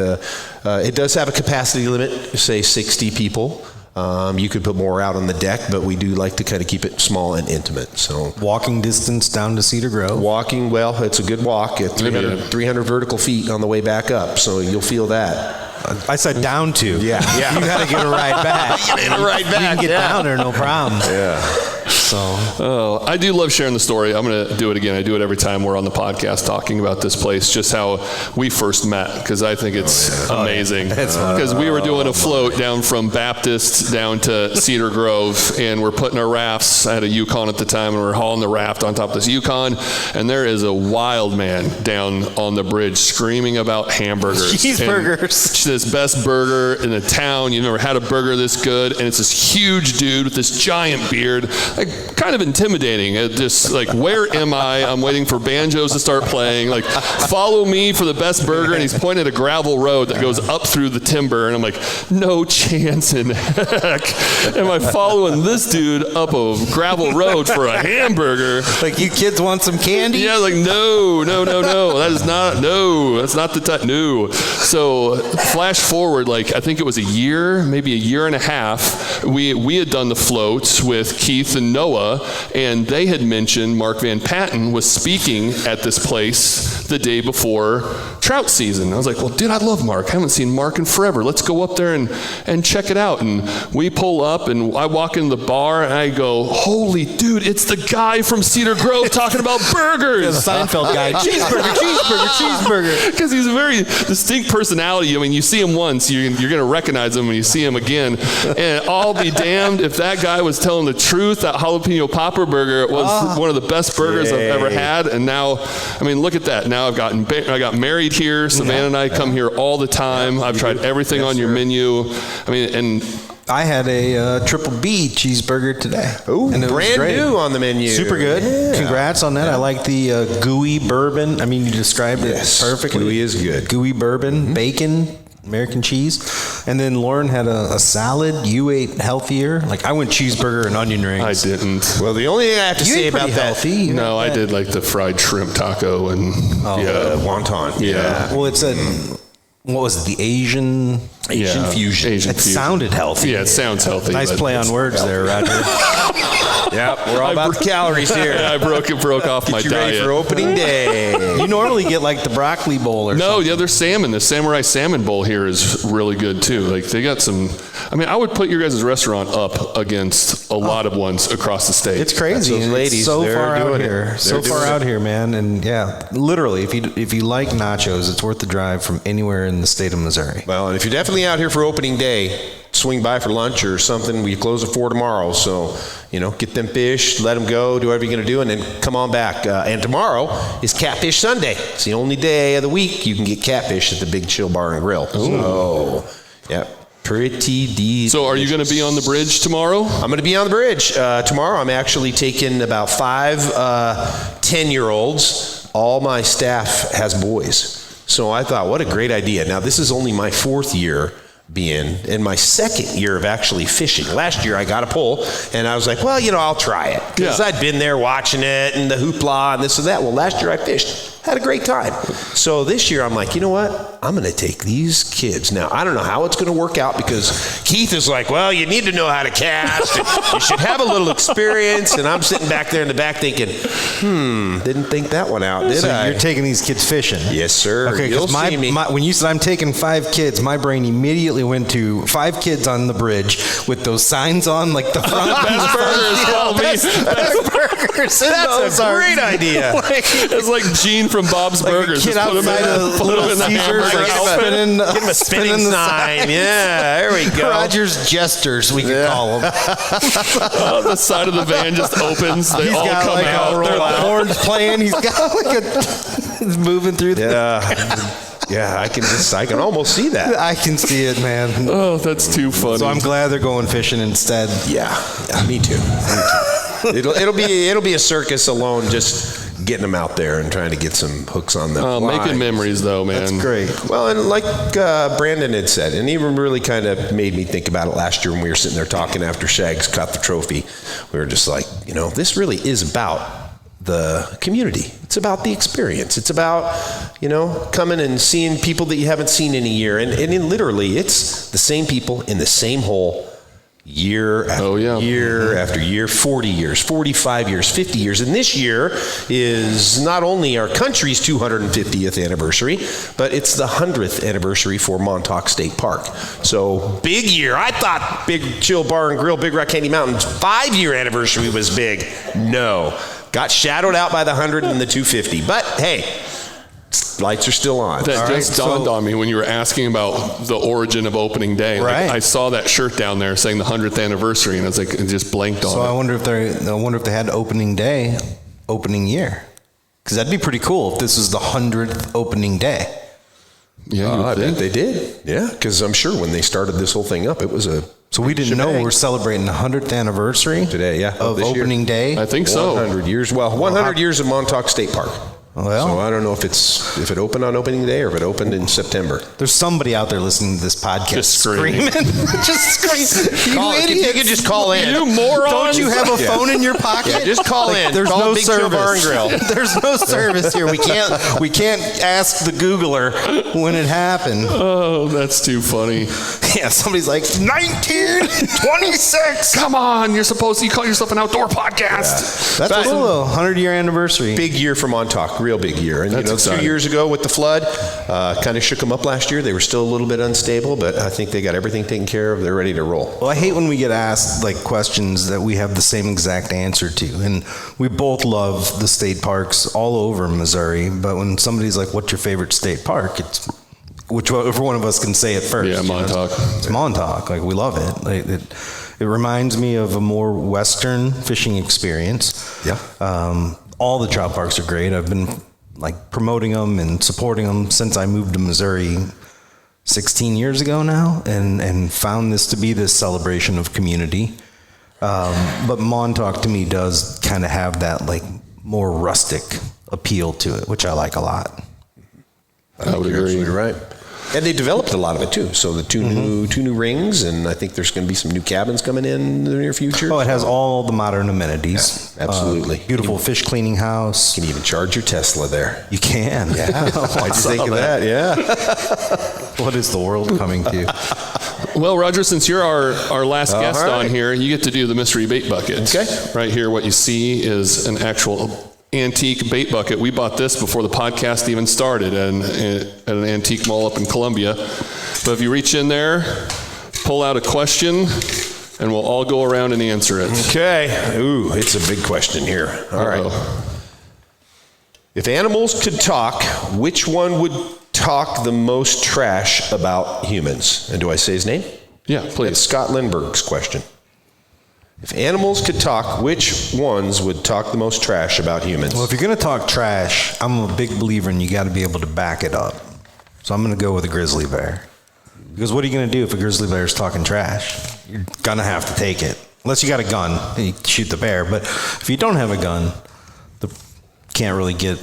it does have a capacity limit, say 60 people. You could put more out on the deck, but we do like to kind of keep it small and intimate. So Walking distance down to Cedar Grove. walking, well, it's a good walk at 300, Yeah. 300 vertical feet on the way back up. So you'll feel that. I said down to. Yeah. You got to get a ride back. Get a ride You can back, get yeah. down there, no problem. Yeah. So So I do love sharing the story. I'm going to do it again. I do it every time we're on the podcast talking about this place, just how we first met, because I think it's amazing. Because we were doing a float down from Baptist down to Cedar Grove, and we're putting our rafts. I had a Yukon at the time, and we're hauling the raft on top of this Yukon, and there is a wild man down on the bridge screaming about hamburgers. Cheeseburgers. And this best burger in the town. You've never had a burger this good, and it's this huge dude with this giant beard, like kind of intimidating. Just like, where am I? I'm waiting for banjos to start playing. Like, follow me for the best burger, and he's pointing at a gravel road that goes up through the timber, and I'm like, no chance in heck am I following this dude up a gravel road for a hamburger. like, you kids want some candy? Yeah, like, no, that's not the time, no. So flash forward, like, I think it was a year, maybe a year and a half, we had done the floats with Keith and Noah, and they had mentioned Mark Van Patten was speaking at this place the day before trout season. I was like, well, dude, I love Mark. I haven't seen Mark in forever. Let's go up there and check it out. And we pull up, and I walk in the bar, and I go, holy dude, it's the guy from Cedar Grove talking about burgers. The Seinfeld guy. Cheeseburger. Because he's a very distinct personality. I mean, you see him once, you're going to recognize him when you see him again. And I'll be damned if that guy was telling the truth. That jalapeno popper burger was one of the best burgers I've ever had. And now, I mean, look at that. Now I got married here. Savannah and I come here all the time. I've tried everything on your menu. I mean, and I had a triple B cheeseburger today. Ooh, and it was brand great. new on the menu. Super good. Yeah. Congrats on that. I like the gooey bourbon. I mean, you described it perfectly. Gooey is good. Gooey bourbon, bacon, American cheese. And then Lauren had a salad. You ate healthier. Like, I went cheeseburger and onion rings. I didn't. Well, the only thing I have to You say ate about pretty that, healthy. No, I did like the fried shrimp taco and wonton. Yeah. Well, it's what was it, the Asian fusion. Asian It fusion. sounded healthy. Yeah, it sounds healthy. Nice but play on words there, Roger. Yep, we're all about the calories here. Yeah, I broke off my Get you ready diet. for opening day. You normally get like the broccoli bowl or No, something. the other salmon, the samurai salmon bowl here is really good too. Like, they got some. I mean, I would put your guys' restaurant up against a lot of ones across the state. It's crazy. That's those and ladies, it's so they're far out doing it. here. They're So far doing out it. here, man. And yeah, literally, if you like nachos, it's worth the drive from anywhere in the state of Missouri. Well, and if you're definitely out here for opening day, swing by for lunch or something. We close at 4 tomorrow, so get them fish, let them go, do whatever you're going to do, and then come on back. And tomorrow is Catfish Sunday. It's the only day of the week you can get catfish at the Big Chill Bar and Grill. So, yeah, pretty deep. So, are you going to be on the bridge tomorrow? I'm going to be on the bridge tomorrow. I'm actually taking about 5 10-year-olds. All my staff has boys. So I thought, what a great idea. Now, this is only my 4th year being in my 2nd year of actually fishing. Last year I got a pole, and I was like, well, I'll try it. Because I'd been there watching it and the hoopla and this and that. Well, last year I fished. Had a great time. So this year I'm like, you know what? I'm going to take these kids. Now, I don't know how it's going to work out, because Keith is like, well, you need to know how to cast. You should have a little experience. And I'm sitting back there in the back thinking, didn't think that one out, did I? You're taking these kids fishing. Yes, sir. Okay, You'll because see me. when you said I'm taking 5 kids, my brain immediately went to 5 kids on the bridge with those signs on, like the front. Best burgers, follow me. Best burgers. That's a great idea. It's like Gene from Bob's Burgers. Kid Just put 'em outside in of put 'em Little in the Caesars, hamburger like outfit. spinning, Get him a spinning the sign. Yeah, there we go. Rogers Jesters, we could call them. The side of the van just opens. They all got come like out. the They're like, horns playing. He's got like he's moving through. Yeah, I can almost see that. I can see it, man. oh, that's too funny. So I'm glad they're going fishing instead. Yeah, me too. It'll be a circus alone, just getting them out there and trying to get some hooks on them. making memories, though, man. That's great. Well, and like Brandon had said, and even really kind of made me think about it last year when we were sitting there talking after Shags caught the trophy. We were just like, this really is about the community. It's about the experience. It's about, coming and seeing people that you haven't seen in a year. And literally, it's the same people in the same hole year after year after year, 40 years, 45 years, 50 years. And this year is not only our country's 250th anniversary, but it's the 100th anniversary for Montauk State Park. So big year. I thought Big Chill Bar and Grill, Big Rock Candy Mountain's 5-year anniversary was big. No. Got shadowed out by the 100 and the 250. But hey, lights are still on. That just dawned on me when you were asking about the origin of opening day. Right. Like, I saw that shirt down there saying the 100th anniversary, and I was like, it just blanked on So it. I wonder if they had opening day, opening year, because that'd be pretty cool if this was the 100th opening day. Yeah, I bet they did. Yeah, because I'm sure when they started this whole thing up, it was a So we didn't know we're celebrating the 100th anniversary today. Yeah, of this year. opening day. I think so. 100 years. Well, 100 years of Montauk State Park. Well, So I don't know if it opened on opening day or if it opened in September. there's somebody out there listening to this podcast Just screaming. just screaming. Call, You you idiot. can just call in. You moron! Don't you have a phone in your pocket? Yeah, just call in. There's Call no Big Chill Bar and Grill. There's no service here. We can't ask the Googler when it happened. Oh, that's too funny. Yeah, somebody's like 1926. Come on, you call yourself an outdoor podcast. That's cool though. 100-year anniversary. Big year for Montauk, real big year. And That's exciting. 2 years ago with the flood, kind of shook them up last year. They were still a little bit unstable, but I think they got everything taken care of. They're ready to roll. Well, I hate when we get asked like questions that we have the same exact answer to, and we both love the state parks all over Missouri. But when somebody's like, "What's your favorite state park?" It's whichever one of us can say it first. Yeah, you know? Montauk. It's Montauk. Like we love it. Like, it reminds me of a more Western fishing experience. Yeah. All the trout parks are great. I've been like promoting them and supporting them since I moved to Missouri 16 years ago now, and found this to be this celebration of community. But Montauk to me does kind of have that like more rustic appeal to it, which I like a lot. I would You're agree. absolutely right. And they developed a lot of it too. So the two new rings, and I think there's going to be some new cabins coming in the near future. Oh, it has all the modern amenities. Yeah, absolutely. Beautiful fish cleaning house. You can even charge your Tesla there. You can. Yeah. Why'd you think of that? Yeah. What is the world coming to? Well, Roger, since you're our last guest all right. on here, you get to do the mystery bait bucket. Okay. Right here, what you see is an actual antique bait bucket. We bought this before the podcast even started at an antique mall up in Columbia. But if you reach in there, pull out a question, and we'll all go around and answer it. Okay. Ooh, it's a big question here. All right. If animals could talk, which one would talk the most trash about humans? And do I say his name? Yeah, It's please. Scott Lindbergh's question. If animals could talk, which ones would talk the most trash about humans? Well, if you're going to talk trash, I'm a big believer in you got to be able to back it up. So I'm going to go with a grizzly bear. Because what are you going to do if a grizzly bear is talking trash? You're going to have to take it. Unless you got a gun, and you shoot the bear. But if you don't have a gun, you can't really get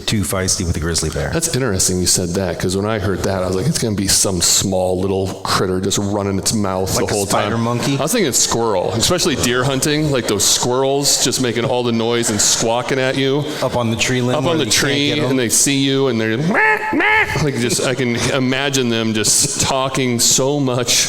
too feisty with a grizzly bear. That's interesting you said that, because when I heard that, I was like, it's going to be some small little critter just running its mouth Like the a whole time. spider monkey? I was thinking squirrel, especially deer hunting, like those squirrels just making all the noise and squawking at you. Up on the tree limb. Up where on the you can't tree, get 'em. and they see you, and they're like just. I can imagine them just talking so much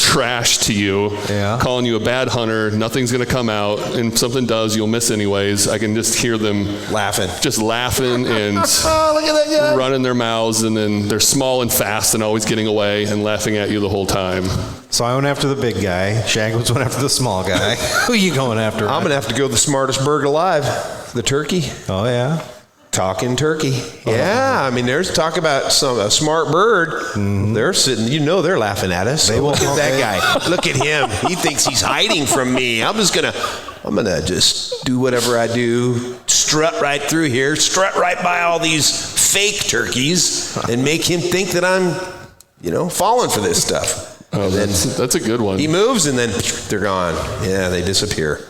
trash to you, Yeah. calling you a bad hunter. Nothing's going to come out, and if something does, you'll miss anyways. I can just hear them Laughing. just laughing and Look at that guy. running their mouths, and then they're small and fast and always getting away and laughing at you the whole time. So I went after the big guy. Shag was went after the small guy. Who are you going after? I'm going to have to go the smartest bird alive, the turkey. Oh, yeah? Talking turkey. Yeah, I mean, there's talk about a smart bird. They're sitting, they're laughing at us. They will- Look at that guy. Look at him. He thinks he's hiding from me. I'm gonna just do whatever I do. Strut right through here. Strut right by all these fake turkeys and make him think that I'm, falling for this stuff. Oh, that's a good one. He moves and then they're gone. Yeah, they disappear.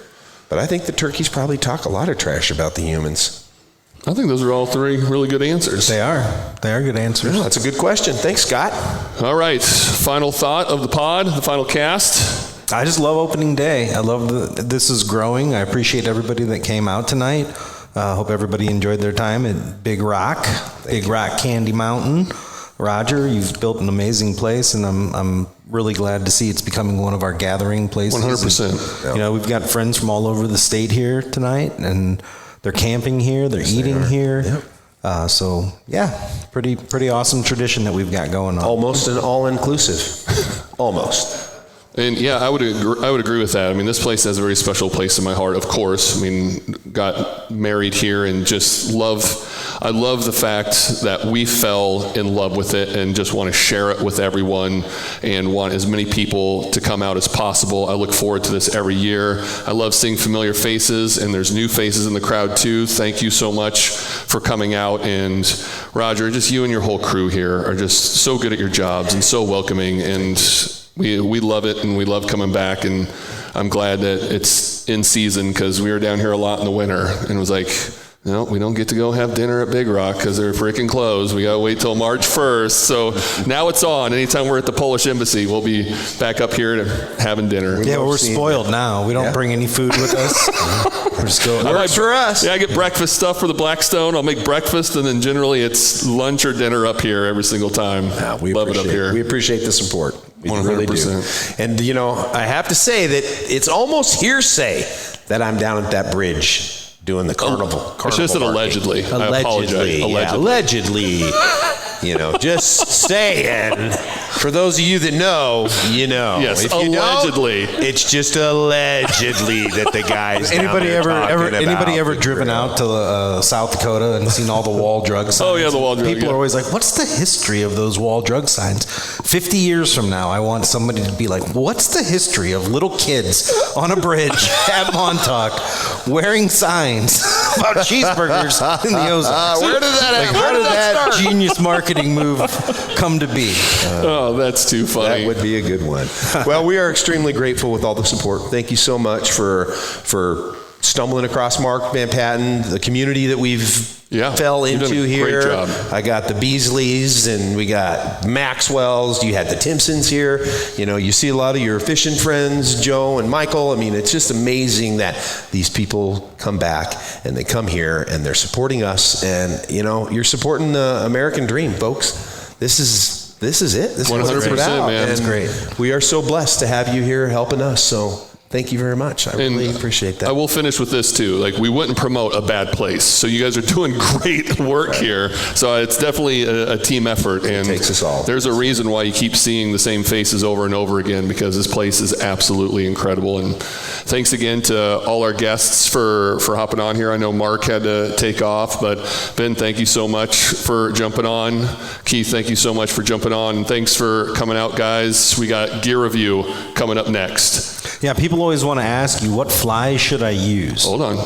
But I think the turkeys probably talk a lot of trash about the humans. I think those are all three really good answers. They are. They are good answers. That's a good question. Thanks, Scott. All right, final thought of the pod, the final cast. I just love opening day. I love this is growing. I appreciate everybody that came out tonight. Hope everybody enjoyed their time at Big Rock Candy Mountain. Roger, you've built an amazing place, and I'm really glad to see it's becoming one of our gathering places. 100%. And, we've got friends from all over the state here tonight, and they're camping here, they're eating here. Yep. So pretty awesome tradition that we've got going on. Almost an all-inclusive. Almost. And yeah, I would agree with that. I mean, this place has a very special place in my heart, of course. I mean, got married here and just I love the fact that we fell in love with it and just want to share it with everyone and want as many people to come out as possible. I look forward to this every year. I love seeing familiar faces, and there's new faces in the crowd too. Thank you so much for coming out. And Roger, just you and your whole crew here are just so good at your jobs and so welcoming, and we love it, and we love coming back, and I'm glad that it's in season, because we were down here a lot in the winter, and it was like, no, we don't get to go have dinner at Big Rock because they're freaking closed. We got to wait till March 1st. So now it's on. Anytime we're at the Polish Embassy, we'll be back up here having dinner. Yeah, we're spoiled now. We don't bring any food with us. We're just going. Works for us. Yeah, I get breakfast stuff for the Blackstone. I'll make breakfast, and then generally it's lunch or dinner up here every single time. We love it up here. We appreciate the support. We 100%. really do. And, I have to say that it's almost hearsay that I'm down at that bridge doing the carnival. I should have said allegedly. I apologize. Allegedly. Just saying. For those of you that know, you know. Yes, if you allegedly. It's just allegedly that the guys. Anybody ever driven out to South Dakota and seen all the wall drug signs? Oh yeah, the wall drug. People are always like, "What's the history of those wall drug signs?" 50 years from now, I want somebody to be like, "What's the history of little kids on a bridge at Montauk wearing signs about cheeseburgers in the Ozarks?" Where did that happen? How did that genius marketing move come to be? Oh, that's too funny. That would be a good one. Well, we are extremely grateful with all the support. Thank you so much for stumbling across Mark Van Patten, the community that we've fell into here. Great job. I got the Beasleys, and we got Maxwell's. You had the Timsons here. You see a lot of your fishing friends, Joe and Michael. I mean, it's just amazing that these people come back and they come here and they're supporting us. And, you're supporting the American dream, folks. This is it. This is 100%, man. That's great. We are so blessed to have you here helping us. So thank you very much. I really appreciate that. I will finish with this too. Like, we wouldn't promote a bad place. So you guys are doing great work here. So it's definitely a team effort. And it takes us all. There's a reason why you keep seeing the same faces over and over again, because this place is absolutely incredible. And thanks again to all our guests for hopping on here. I know Mark had to take off, but Ben, thank you so much for jumping on. Keith, thank you so much for jumping on. And thanks for coming out, guys. We got gear review coming up next. Yeah, people always want to ask you, what flies should I use? Hold on.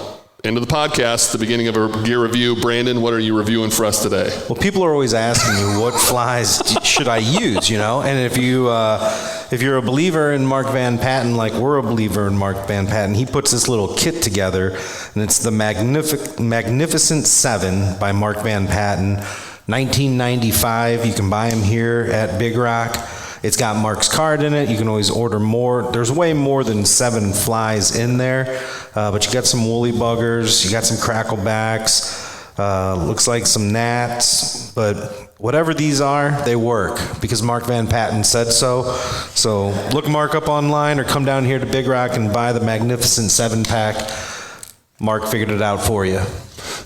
End of the podcast, the beginning of a gear review. Brandon, what are you reviewing for us today? Well, people are always asking me, what flies should I use, And if you're a believer in Mark Van Patten, like we're a believer in Mark Van Patten, he puts this little kit together, and it's the Magnificent 7 by Mark Van Patten, $19.95. You can buy them here at Big Rock. It's got Mark's card in it. You can always order more. There's way more than 7 flies in there, but you got some woolly buggers, you got some cracklebacks, looks like some gnats, but whatever these are, they work because Mark Van Patten said so. So look Mark up online or come down here to Big Rock and buy the Magnificent 7-pack. Mark figured it out for you.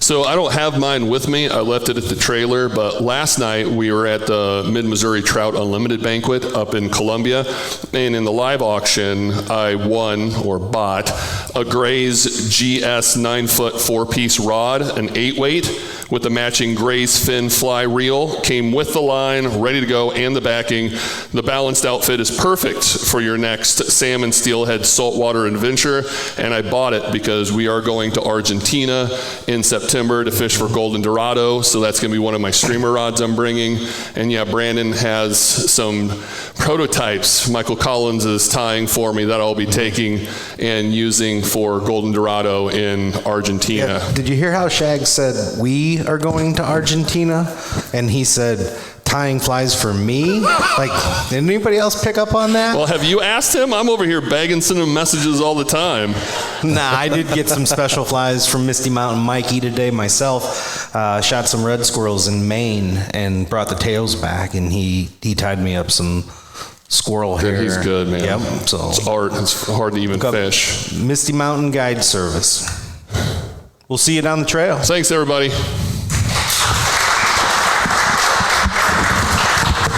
So I don't have mine with me. I left it at the trailer, but last night we were at the Mid-Missouri Trout Unlimited Banquet up in Columbia, and in the live auction, I won or bought a Gray's GS 9-foot 4-piece rod, an 8-weight, with the matching Gray's fin fly reel. Came with the line, ready to go, and the backing. The balanced outfit is perfect for your next salmon steelhead saltwater adventure, and I bought it because we are going to Argentina in September to fish for golden dorado, so that's going to be one of my streamer rods I'm bringing. And yeah, Brandon has some prototypes Michael Collins is tying for me that I'll be taking and using for golden dorado in Argentina. Yeah. Did you hear how Shag said we are going to Argentina? And he said tying flies for me? Like, did anybody else pick up on that? Well, have you asked him? I'm over here begging, sending him messages all the time. Nah, I did get some special flies from Misty Mountain Mikey today myself. Shot some red squirrels in Maine and brought the tails back, and he tied me up some squirrel hair. He's good, man. Yep. So it's art. It's hard to even fish. Misty Mountain Guide Service. We'll see you down the trail. Thanks, everybody.